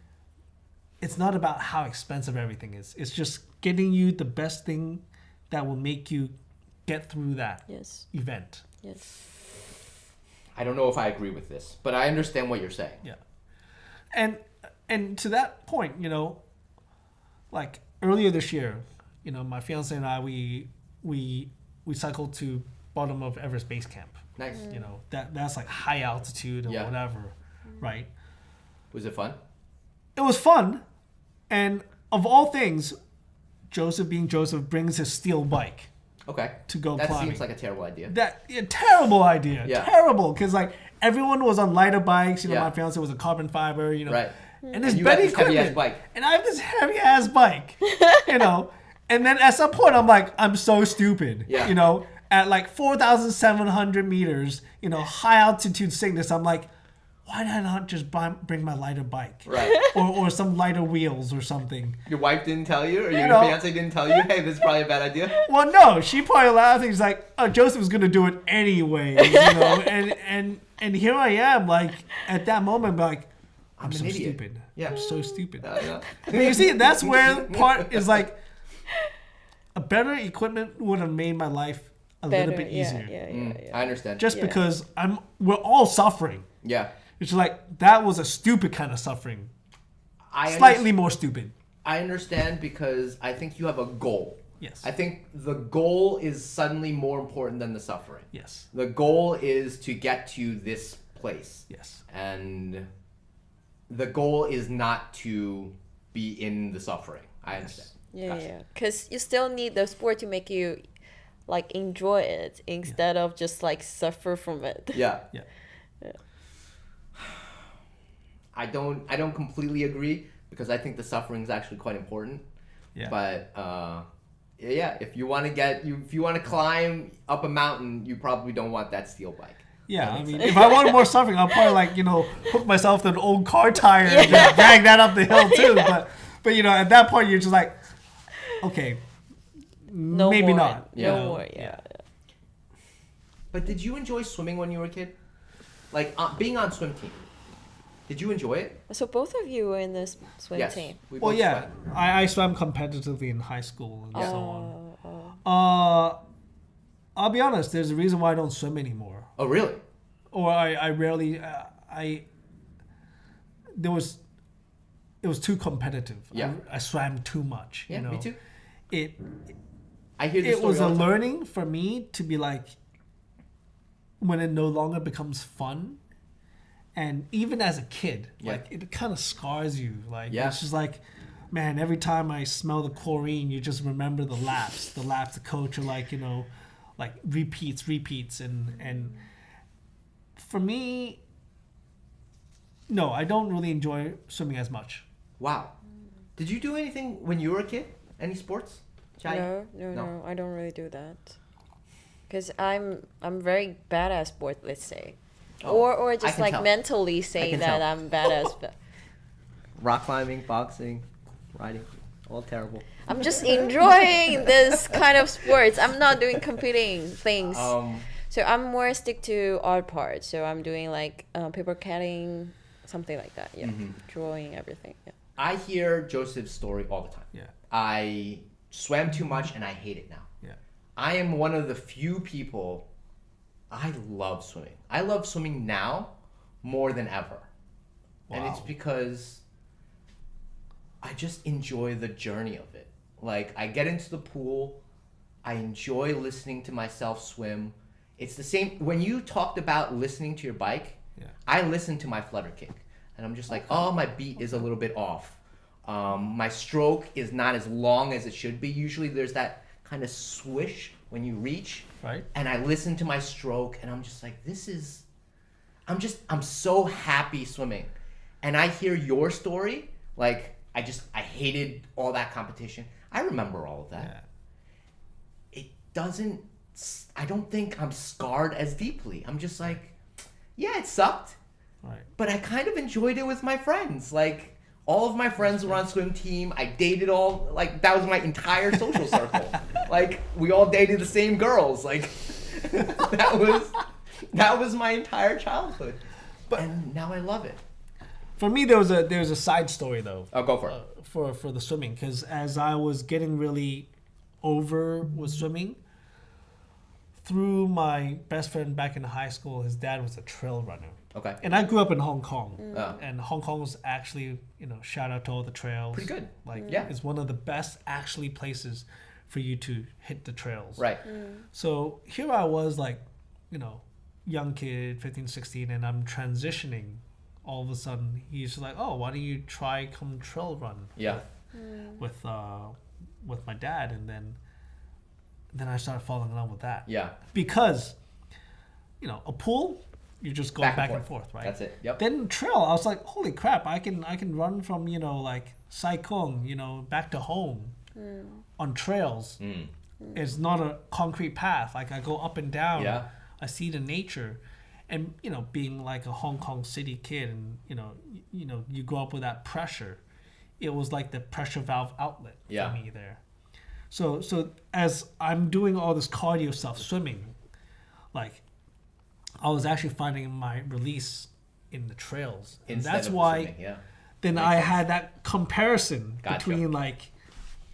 it's not about how expensive everything is. It's just getting you the best thing that will make you get through that Yes. event. Yes. I don't know if I agree with this, but I understand what you're saying. Yeah. And to that point, you know, like earlier this year, you know, my fiance and I, we cycled to bottom of Everest Base Camp. Nice. You know, that's like high altitude or Yeah. whatever, right? Was it fun? It was fun, and of all things, Joseph, being Joseph, brings his steel bike Okay. to go That climbing. seems like a terrible idea. Terrible idea. Yeah. Terrible, because like everyone was on lighter bikes. You know, Yeah. my fiance was a carbon fiber. You know, Right. and this And you got better this heavy-ass equipment, bike. and I have this heavy ass bike. You know, and then at some point I'm like, I'm so stupid. Yeah. You know, at like 4,700 meters, you know, high altitude sickness. I'm like, why did I not just bring my lighter bike? Right. Or some lighter wheels or something. Your wife didn't tell you, or your know- fiance didn't tell you, hey, this is probably a bad idea? Well, no, she probably laughed. He's like, "Oh, Joseph was gonna do it anyway," you know. And here I am, like at that moment, like I'm an so idiot. stupid. Yeah. I'm so stupid. Yeah. But you see, that's where part is like a better equipment would have made my life a little bit easier. I understand. Just because we're all suffering. Yeah. It's like that was a stupid kind of suffering. Slightly more stupid. I understand because I think you have a goal. Yes. I think the goal is suddenly more important than the suffering. Yes. The goal is to get to this place. Yes. And the goal is not to be in the suffering. I understand. Yeah. Because you still need the sport to make you like enjoy it instead of just like suffer from it. Yeah. Yeah. I don't completely agree because I think the suffering is actually quite important. Yeah. But if you want to climb up a mountain, you probably don't want that steel bike. Yeah, I mean, if I wanted more suffering, I'll probably hook myself to an old car tire and just drag that up the hill too. But at that point you're just like, okay, maybe not. No more. Yeah. But did you enjoy swimming when you were a kid? Like being on swim team. Did you enjoy it? So both of you were in this swim team. Well, yeah, I swam competitively in high school and so on. I'll be honest. There's a reason why I don't swim anymore. Oh, really? Or I rarely. It was too competitive. Yeah. I swam too much. Yeah, me too. I hear this. It was a learning for me to be like, when it no longer becomes fun, and even as a kid, like it kind of scars you. Like it's just like, man, every time I smell the chlorine, you just remember the laps. The coach are like, like repeats, and for me, no, I don't really enjoy swimming as much. Wow. Did you do anything when you were a kid? Any sports? No, I don't really do that. Because I'm very bad at sport, let's say. Or just like mentally say that I'm bad at rock climbing, boxing, riding, all terrible. I'm just enjoying this kind of sports. I'm not doing competing things. So I'm more stick to art part. So I'm doing like paper cutting, something like that. Yeah, drawing, everything. Yeah. I hear Joseph's story all the time. Yeah. I swam too much and I hate it now. Yeah. I am one of the few people. I love swimming. I love swimming now more than ever. Wow. And it's because I just enjoy the journey of it. Like, I get into the pool, I enjoy listening to myself swim. It's the same, when you talked about listening to your bike, I listen to my flutter kick. And I'm just like, my beat is a little bit off. My stroke is not as long as it should be. Usually there's that kind of swish when you reach. Right. And I listen to my stroke and I'm just like, I'm so happy swimming. And I hear your story, like, I hated all that competition. I remember all of that. Yeah. I don't think I'm scarred as deeply. I'm just like, yeah, it sucked. Right. But I kind of enjoyed it with my friends. Like, all of my friends were on swim team. I dated that was my entire social circle. Like, we all dated the same girls. Like, that was my entire childhood. And now I love it. For me, there's a side story though. Oh, go for it. For the swimming, because as I was getting really over with swimming, through my best friend back in high school, his dad was a trail runner. Okay. And I grew up in Hong Kong. And Hong Kong was actually, shout out to all the trails. Pretty good. Like, it's one of the best actually places for you to hit the trails. Right. So here I was like, young kid, 15, 16, and I'm transitioning. All of a sudden, he's like, "Oh, why don't you try come trail run?" Yeah. With my dad, and then I started falling in love with that. Yeah. Because, a pool, you're just going back and forth, right? That's it. Yep. Then trail, I was like, "Holy crap! I can run from like Sai Kung, back to home on trails. It's not a concrete path. Like I go up and down. Yeah. I see the nature." And being like a Hong Kong city kid, and you grow up with that pressure, it was like the pressure valve outlet for me there. So as I'm doing all this cardio stuff, swimming, like I was actually finding my release in the trails, and that's why. Then I had that comparison between like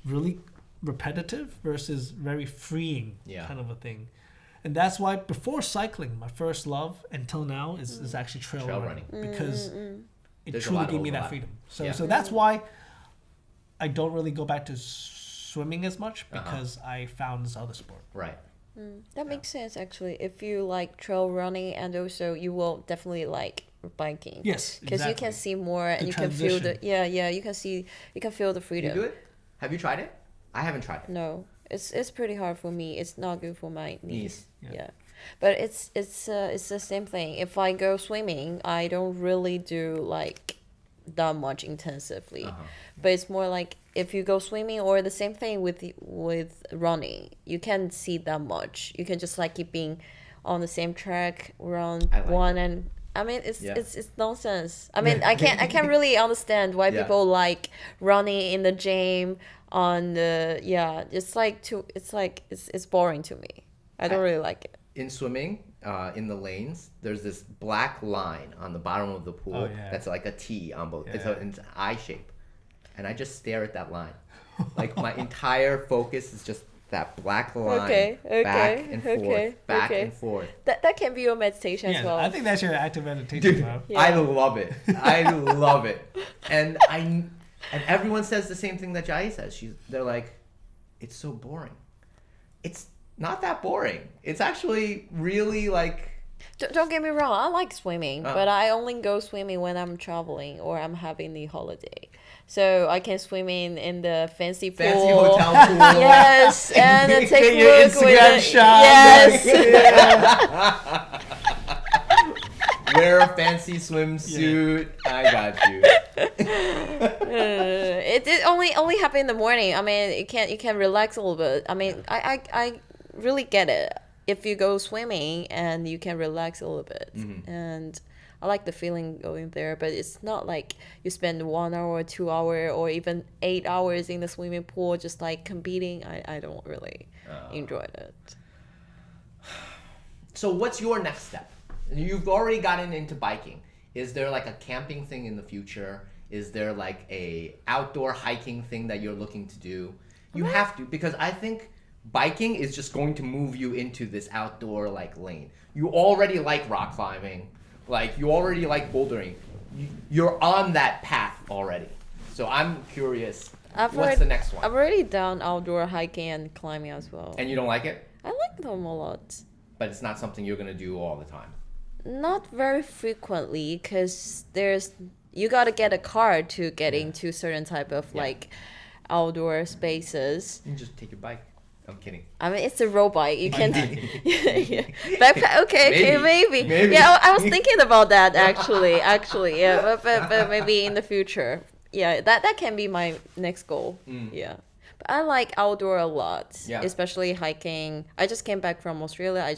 really repetitive versus very freeing Yeah. kind of a thing. And that's why before cycling, my first love until now is actually trail running. Because it There's a truly lot of gave me that overlap. freedom. So Yeah. so that's why I don't really go back to swimming as much, because I found this other sport. Right. That makes sense actually. If you like trail running, and also you will definitely like biking. Yes, Because you can exactly. see more, and The you can feel the transition. you can feel the You freedom. do it? Have you tried it? I haven't tried it. No, it's pretty hard for me. It's not good for my knees. Yeah. Yeah. But it's the same thing. If I go swimming, I don't really do like that much intensively. But it's more like if you go swimming, or the same thing with running, you can't see that much. You can just like keep being on the same track, run I like one, it. and I mean it's Yeah. it's nonsense. I mean I can't really understand why Yeah. people like running in the gym on the it's boring to me. I don't really like it. In swimming, in the lanes, there's this black line on the bottom of the pool Oh, yeah. that's like a T on both. It's, Yeah. it's an I shape. And I just stare at that line. Like my entire focus is just that black line. Okay, back okay, and forth, okay, back okay. and forth. That can be your meditation as Yeah, well. I think that's your active meditation, Dude, bro. Yeah. I love it. I love it. And everyone says the same thing that Jiayi says. They're like, it's so boring. It's not that boring. It's actually really like. Don't get me wrong, I like swimming, but I only go swimming when I'm traveling or I'm having the holiday. So I can swim in the fancy pool. Fancy hotel pool. Yes, and then take Get your a look with Instagram it. shot. Yes. Wear a fancy swimsuit. I got you. It only happen in the morning. I mean, you can relax a little bit. I mean, I really get it. If you go swimming and you can relax a little bit, and I like the feeling going there. But it's not like you spend 1 hour, 2 hour, or even 8 hours in the swimming pool just like competing. I don't really enjoy it. So what's your next step? You've already gotten into biking. Is there like a camping thing in the future? Is there like a outdoor hiking thing that you're looking to do? You have to, because I think biking is just going to move you into this outdoor like lane. You already like rock climbing, like you already like bouldering. You're on that path already. So I'm curious, what's the next one? I've already done outdoor hiking and climbing as well. And you don't like it? I like them a lot. But it's not something you're gonna do all the time. Not very frequently, because you gotta get a car to get into certain type of like outdoor spaces. You can just take your bike. I'm kidding. I mean, it's a road bike. You can, yeah. Backpack. Okay, Maybe. maybe. Yeah, I was thinking about that actually. Yeah, but maybe in the future. Yeah, that can be my next goal. Yeah, but I like outdoor a lot. Yeah. Especially hiking. I just came back from Australia.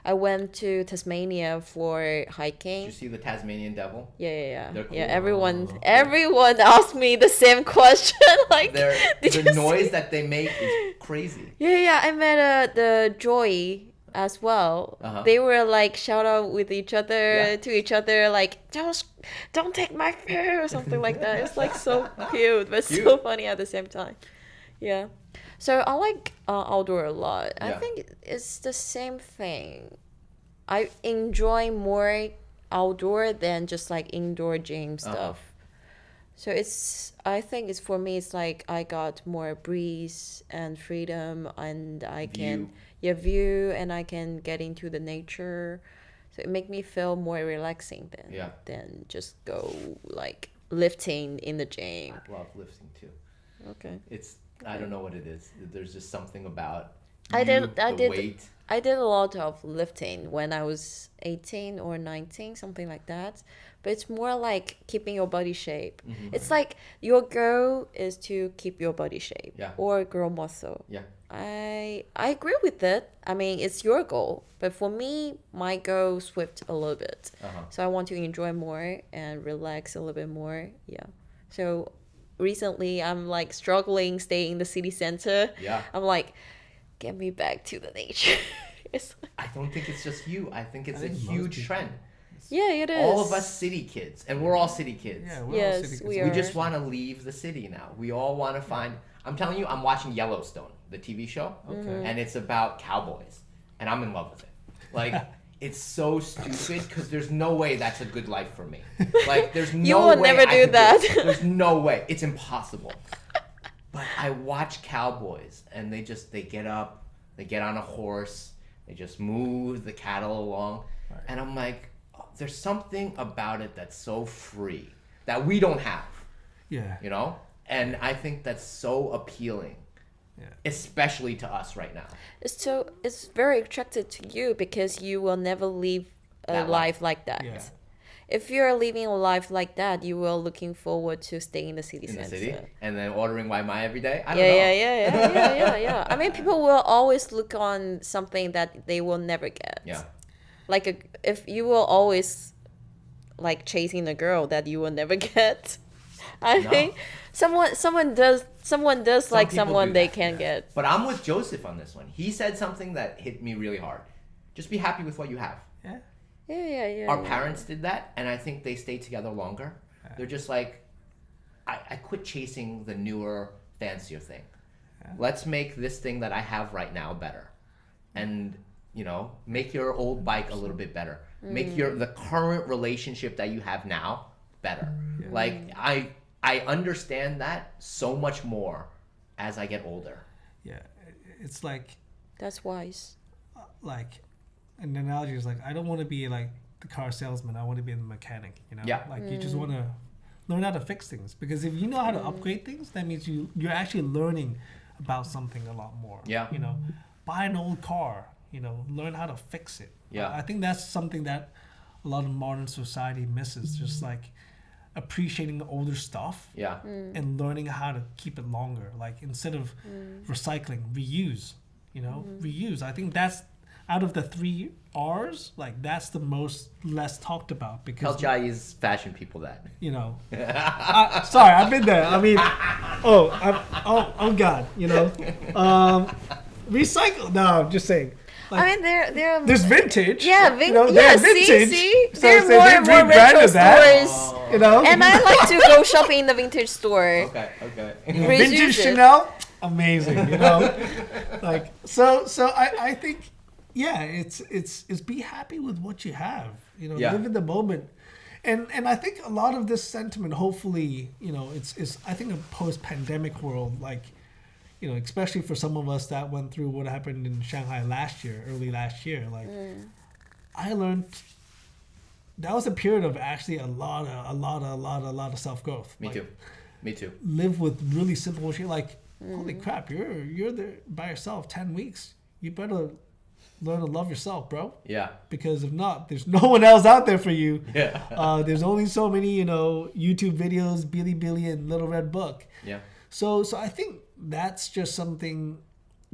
I went to Tasmania for hiking. Did you see the Tasmanian devil? Yeah. They're cool. Yeah, everyone asked me the same question. Like, did The you noise see? that they make is crazy. Yeah. I met the Joy as well. They were like shout out with each other to each other, like don't take my food or something like that. It's like so cute, but so funny at the same time. Yeah. So I like outdoor a lot. I Yeah. think it's the same thing. I enjoy more outdoor than just like indoor gym stuff. So I think it's for me, it's like I got more breeze and freedom, and I can view, and I can get into the nature. So it make me feel more relaxing than just go like lifting in the gym. I love lifting too. Okay. I don't know what it is. There's just something about I did weight. I did a lot of lifting when I was 18 or 19, something like that. But it's more like keeping your body shape. It's like your goal is to keep your body shape or grow muscle. Yeah. I agree with it. I mean, it's your goal. But for me, my goal swift a little bit. So I want to enjoy more and relax a little bit more. Yeah. So recently, I'm like struggling staying in the city center. Yeah. I'm like, get me back to the nature. It's like, I don't think it's just you. I think it's I think a most huge people- trend. yeah, it is. All of us city kids, and we're all city kids. Yeah, we're all Yes, city kids. we We are. just want to leave the city now. We all want to find. I'm telling you, I'm watching Yellowstone, the TV show, and it's about cowboys, and I'm in love with it. Like, it's so stupid because there's no way that's a good life for me. Like, there's no way You will never do that. There's no way. It's impossible. But I watch cowboys, and they get up, they get on a horse, they just move the cattle along, and I'm like, oh, there's something about it that's so free that we don't have. Yeah. You know? And I think that's so appealing. Yeah. Especially to us right now. It's very attracted to you because you will never live a life like that. Yeah. If you're living a life like that, you will looking forward to staying in the city center. The city? And then ordering Mai every day? I don't know. Yeah. I mean, people will always look on something that they will never get. Yeah. Like, if you will always, like, chasing a girl that you will never get. I think someone does like someone they can get. But I'm with Joseph on this one. He said something that hit me really hard. Just be happy with what you have. Yeah. Yeah. Our parents did that, and I think they stayed together longer. They're just like, I quit chasing the newer, fancier thing. Let's make this thing that I have right now better. And, you know, make your old bike a little bit better. Make the current relationship that you have now better. Yeah. Like, I understand that so much more as I get older. Yeah. It's like... That's wise. Like... An analogy is like, I don't want to be like the car salesman. I want to be the mechanic, you know? Yeah. Like you just want to learn how to fix things, because if you know how to upgrade things, that means you're actually learning about something a lot more. Yeah. You know, buy an old car, you know, learn how to fix it. Yeah. I think that's something that a lot of modern society misses, just like appreciating older stuff. Yeah. And learning how to keep it longer. Like instead of recycling, reuse, you know, reuse. I think that's, out of the 3 R's, like that's the most less talked about, because Tell Jiayi+'s fashion people that. You know, sorry, I've been there. I mean, oh God, you know, recycle. No, I'm just saying. Like, I mean, there's vintage. Yeah, you know, yeah. vintage. See, So there are more and more retro stores. You know, and I like to go shopping in the vintage store. Okay. Vintage Chanel, amazing. You know, like so I think. Yeah, it's be happy with what you have. You know, live in the moment, and I think a lot of this sentiment, hopefully, you know, it's I think a post-pandemic world, like, you know, especially for some of us that went through what happened in Shanghai early last year. Like, I learned that was a period of actually a lot of self-growth. Me too. Live with really simple shit. Like, holy crap, you're there by yourself 10 weeks. You better learn to love yourself, bro. Yeah. Because if not, there's no one else out there for you. Yeah. There's only so many, you know, YouTube videos, Billy and Little Red Book. Yeah. So I think that's just something,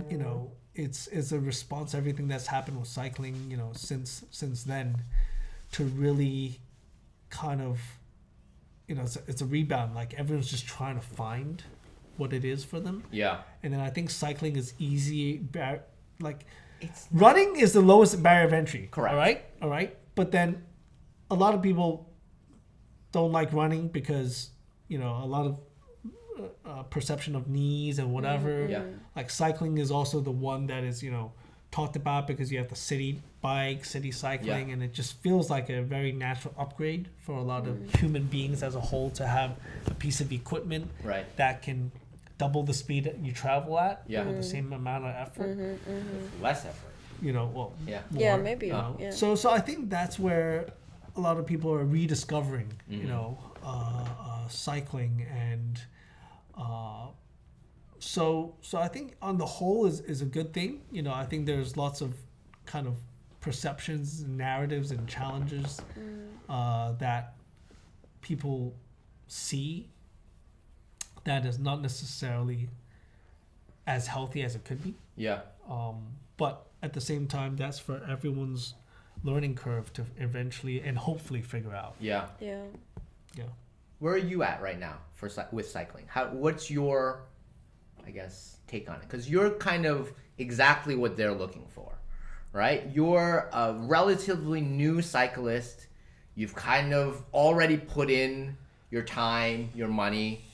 you know, it's a response to everything that's happened with cycling, you know, since then, to really kind of, you know, it's a rebound. Like everyone's just trying to find what it is for them. Yeah. And then I think cycling is easy, like. Running is the lowest barrier of entry. Correct. All right. But then a lot of people don't like running because, you know, a lot of perception of knees and whatever. Yeah. Like cycling is also the one that is, you know, talked about because you have the city bike, city cycling, and it just feels like a very natural upgrade for a lot of human beings as a whole to have a piece of equipment that can double the speed that you travel at with the same amount of effort. Less effort. You know, well, more, maybe. You know? So I think that's where a lot of people are rediscovering, you know, cycling, and so I think on the whole is a good thing. You know, I think there's lots of kind of perceptions, narratives, and challenges that people see that is not necessarily as healthy as it could be. Yeah. But at the same time, that's for everyone's learning curve to eventually and hopefully figure out. Yeah. Where are you at right now with cycling? What's your, I guess, take on it? Because you're kind of exactly what they're looking for, right? You're a relatively new cyclist. You've kind of already put in your time, your money.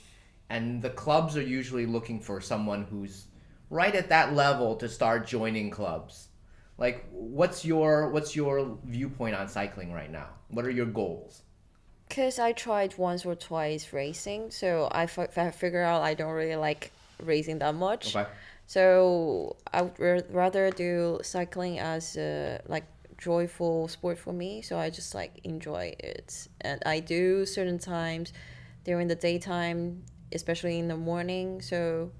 and the clubs are usually looking for someone who's right at that level to start joining clubs. Like, what's your viewpoint on cycling right now? What are your goals? Because I tried once or twice racing, so I figure out I don't really like racing that much. Okay. So I would rather do cycling as a like joyful sport for me. So I just like enjoy it, and I do certain times during the daytime, especially in the morning. So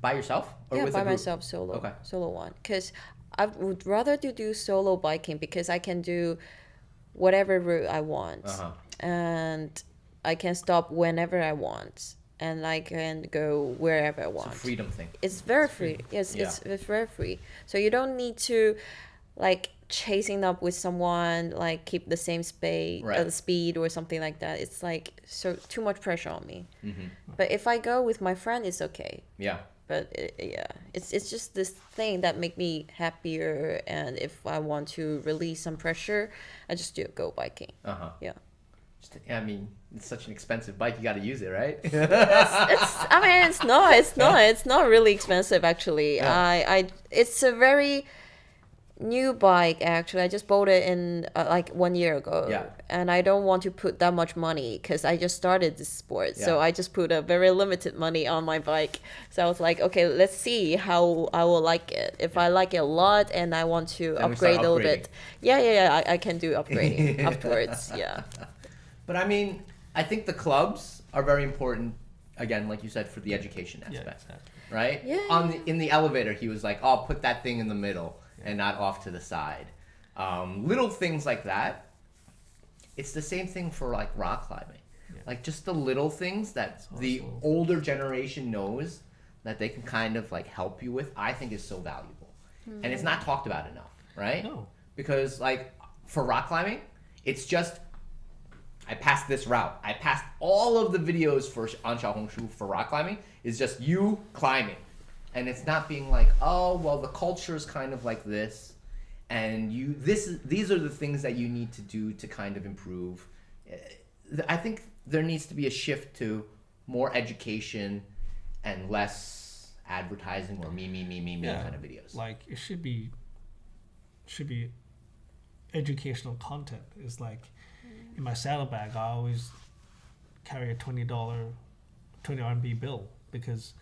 By yourself or yeah, with by a group? myself, solo, Okay. solo one. Because I would rather do solo biking because I can do whatever route I want, and I can stop whenever I want, and I can go wherever I want. It's a freedom thing. It's very free. Yes, Yeah. it's very free. So you don't need to like chasing up with someone, like keep the same Right. speed or something like that. It's like so too much pressure on me. But if I go with my friend, it's okay. Yeah. But yeah, it's just this thing that make me happier, and if I want to release some pressure, I just go biking. Yeah. I mean, it's such an expensive bike. You got to use it, right? I mean, it's not really expensive actually. Yeah. It's a very new bike actually. I just bought it in like 1 year ago. Yeah. And I don't want to put that much money because I just started this sport. So Yeah. I just put a very limited money on my bike. So I was like, okay, let's see how I will like it. If I like it a lot and I want to Then we upgrade start a little upgrading. bit. Yeah, I can do upgrading afterwards. Yeah. But I mean, I think the clubs are very important, again, like you said, for the education Yeah, aspect, exactly. right? Yeah. In the elevator, he was like, "Oh, put that thing in the middle and not off to the side." Little things like that. It's the same thing for like rock climbing, like just the little things that the also- older generation knows that they can kind of like help you with. I think is so valuable, and it's not talked about enough, right? No. Because like for rock climbing, it's just I passed this route. I passed all of the videos on Xiaohongshu for rock climbing is just you climbing. And it's not being like, oh, well, the culture is kind of like this. And these are the things that you need to do to kind of improve. I think there needs to be a shift to more education and less advertising or me kind of videos. Like it should be educational content. It's like in my saddlebag, I always carry a $20 RMB bill because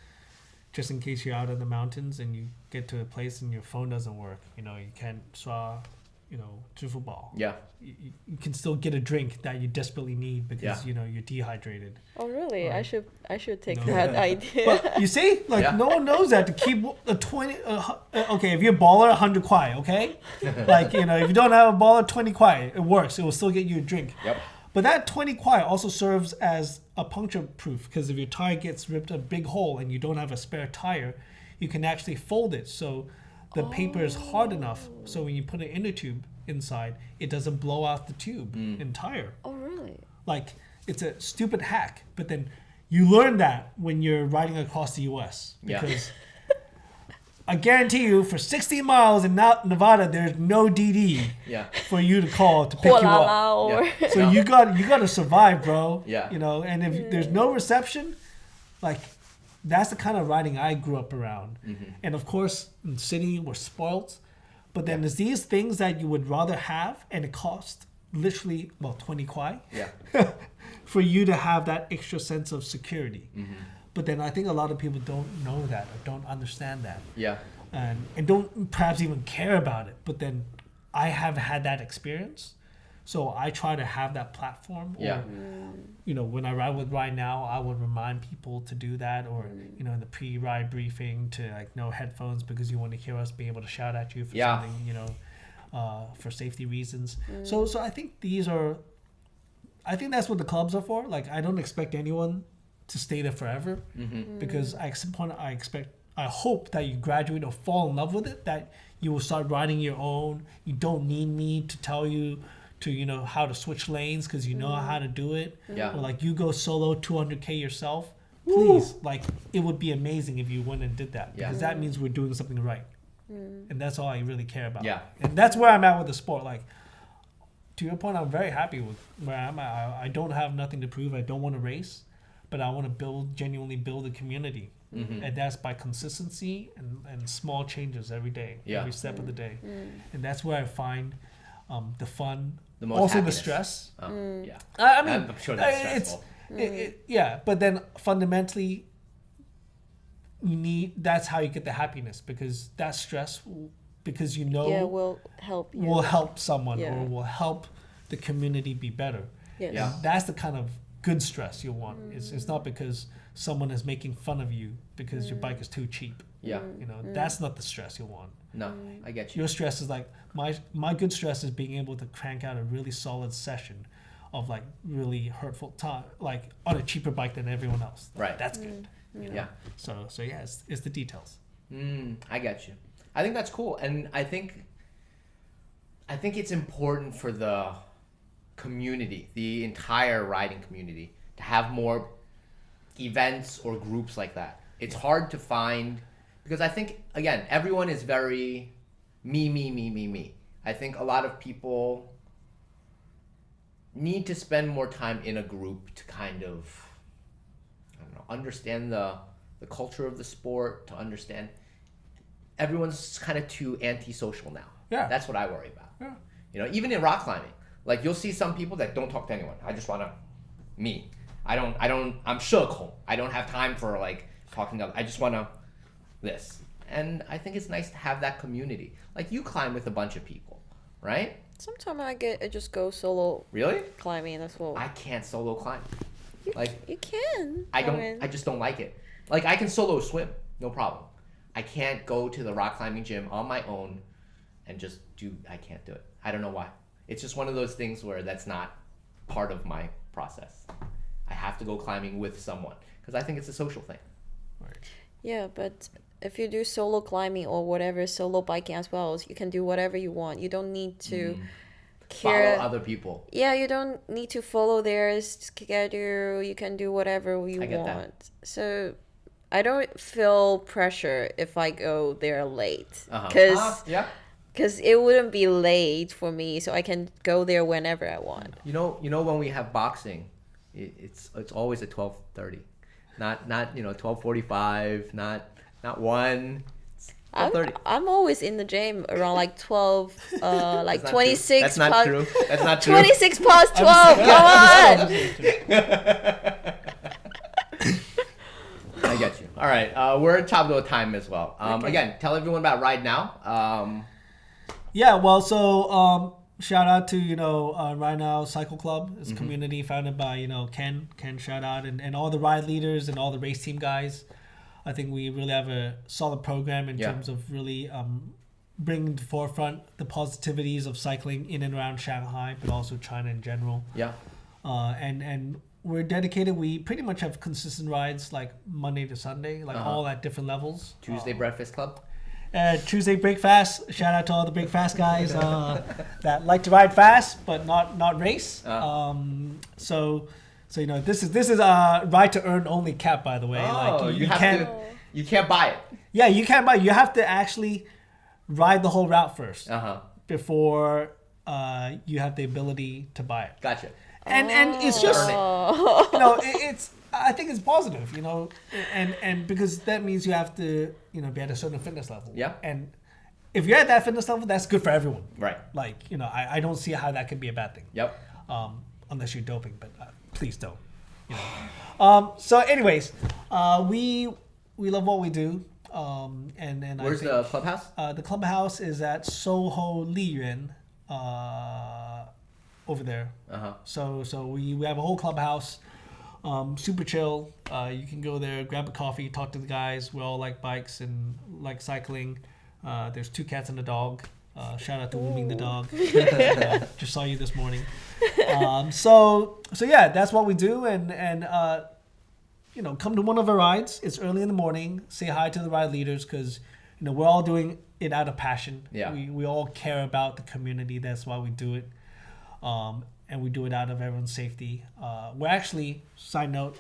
just in case you're out in the mountains and you get to a place and your phone doesn't work, you can't swaw, 支付宝. Yeah. You can still get a drink that you desperately need because Yeah. you're dehydrated. Oh really? Right. I should take No. that idea. But you see, like Yeah. no one knows that to keep a 20. Okay, if you're a baller, 100 kwai. Okay, like if you don't have a baller, 20 kwai, it works. It will still get you a drink. Yep. But that 20 kwai also serves as a puncture proof because if your tire gets ripped a big hole and you don't have a spare tire, you can actually fold it so the paper is hard enough so when you put an inner tube inside, it doesn't blow out the tube entire. Oh really? Like it's a stupid hack, but then you learn that when you're riding across the U.S. Yeah. because I guarantee you, for 60 miles in Nevada, there's no DD Yeah. for you to call to pick you up. Or Yeah. So you got to survive, bro. Yeah. And if there's no reception, like that's the kind of riding I grew up around. And of course, in the city, we're spoiled. But then there's these things that you would rather have, and it costs literally 20 kwai Yeah. for you to have that extra sense of security. But then I think a lot of people don't know that or don't understand that. Yeah. And don't perhaps even care about it. But then I have had that experience. So I try to have that platform. Or, Yeah. when I ride with Ride Now, I would remind people to do that. Or, in the pre-ride briefing to no headphones because you want to hear us be able to shout at you for Yeah. something, for safety reasons. So I think I think that's what the clubs are for. Like, I don't expect anyone to stay there forever because I hope that you graduate or fall in love with it, that you will start riding your own. You don't need me to tell you to, how to switch lanes because you know how to do it. Yeah. Or like you go solo 200K yourself. Please, like it would be amazing if you went and did that Yeah. because that means we're doing something right. And that's all I really care about. Yeah. And that's where I'm at with the sport. Like, to your point, I'm very happy with where I'm at. I don't have nothing to prove. I don't want to race. but I want to genuinely build a community. Mm-hmm. And that's by consistency and small changes every day, every step of the day. And that's where I find the fun, The most also happiness. the stress. Yeah. I mean, I'm sure that's it's stressful. yeah, but then fundamentally, that's how you get the happiness, because that stress, because you know, will help you. will help someone Yeah. or will help the community be better. Yes. Yeah. That's the kind of good stress you want. It's not because someone is making fun of you because your bike is too cheap. Yeah. You know, that's not the stress you want. No, I get you. Your stress is like my good stress is being able to crank out a really solid session of like really hurtful time, like on a cheaper bike than everyone else. Right. That's good. You know? Yeah. So yeah, it's the details. I get you. I think that's cool, and I think it's important for the community, the entire riding community, to have more events or groups like that. It's hard to find, because I think, again, everyone is very me. I think a lot of people need to spend more time in a group to kind of, I don't know, understand the culture of the sport, to understand. Everyone's kind of too antisocial now. Yeah. That's what I worry about. Yeah. You know, even in rock climbing, like you'll see some people that don't talk to anyone. I just want to, I'm shook. I don't have time for like talking to, I just want to this. And I think it's nice to have that community. Like you climb with a bunch of people, right? Sometimes I just go solo Really? climbing as well. I can't solo climb. You can. I just don't like it. Like I can solo swim, no problem. I can't go to the rock climbing gym on my own and just I can't do it. I don't know why. It's just one of those things where that's not part of my process. I have to go climbing with someone because I think it's a social thing. Right. Yeah, but if you do solo climbing or whatever, solo biking as well, you can do whatever you want. You don't need to Follow other people. Yeah, you don't need to follow their schedule. You can do whatever you I get want. that. So I don't feel pressure if I go there late. Yeah. Because it wouldn't be late for me, so I can go there whenever I want. You know when we have boxing, it's always at 12:30, not 12:45, not 1. It's 12:30. I'm always in the gym around like 12, like That's not 26. True. That's not true. That's not true. 26 past 12. Come on. I get you. All right, we're at top of the time as well. Okay. Again, tell everyone about Ride Now. Yeah, well, so shout out to Right Now Cycle Club. It's a community founded by Ken, shout out, and all the ride leaders and all the race team guys. I think we really have a solid program in terms of really bringing to the forefront the positivities of cycling in and around Shanghai, but also China in general. Yeah. And we're dedicated. We pretty much have consistent rides like Monday to Sunday, like all at different levels. Tuesday Breakfast Club. Tuesday break fast. Shout out to all the break fast guys that like to ride fast but not race. So this is a ride to earn only cap, by the way. Oh, like you can't buy it. Yeah, you can't buy it. You have to actually ride the whole route first before you have the ability to buy it. Gotcha. And it's just it's I think it's positive, and because that means you have to be at a certain fitness level. Yeah. And if you're at that fitness level, that's good for everyone. Right. Like I don't see how that could be a bad thing. Yep. Unless you're doping, but please don't. So anyways, we love what we do. And Where's the clubhouse? The clubhouse is at Soho Liyuan, over there. So we have a whole clubhouse, super chill. You can go there, grab a coffee, talk to the guys. We all like bikes and like cycling. There's 2 cats and a dog. Shout out to Wooming the dog. Just saw you this morning. So yeah, that's what we do. And come to one of our rides. It's early in the morning. Say hi to the ride leaders because we're all doing it out of passion. Yeah. We all care about the community. That's why we do it. And we do it out of everyone's safety. We're actually, side note,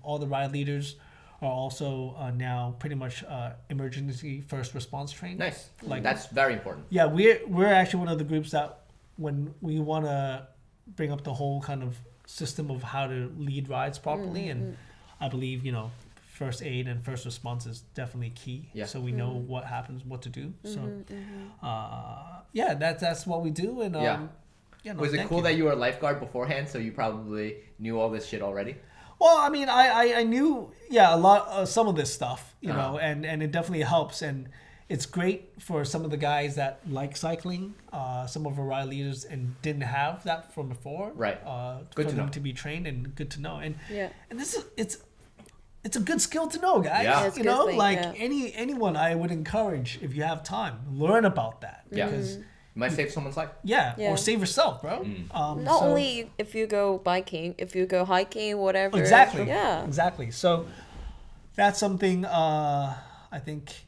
all the ride leaders are also now pretty much emergency first response trained. Nice. Like that's very important. Yeah, we're actually one of the groups that when we want to bring up the whole kind of system of how to lead rides properly and I believe, first aid and first response is definitely key. Yeah. So we know what happens, what to do. So, that's what we do. And was it cool that you were a lifeguard beforehand, so you probably knew all this shit already? Well, I mean, I knew, a lot, some of this stuff, and it definitely helps. And it's great for some of the guys that like cycling, some of our ride leaders, and didn't have that from before. Right. Good for them to be trained, and good to know. And and this is it's a good skill to know, guys. Yeah. It's a good thing, anyone, I would encourage, if you have time, learn about that. Yeah. Because You might save someone's life. or save yourself, bro. Not only if you go biking, if you go hiking, whatever. Exactly. Yeah. Exactly. So that's something I think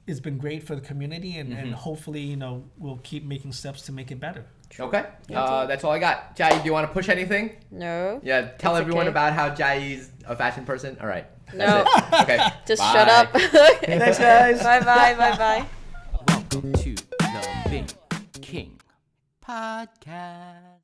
has been great for the community, and hopefully, we'll keep making steps to make it better. Okay. That's all I got. Jiayi, do you want to push anything? No. Yeah. Tell It's everyone okay. about how Jiayi's a fashion person. All right. No. That's it. Okay. Just Bye. shut up. Thanks, guys. Bye. Welcome to the BingKing podcast.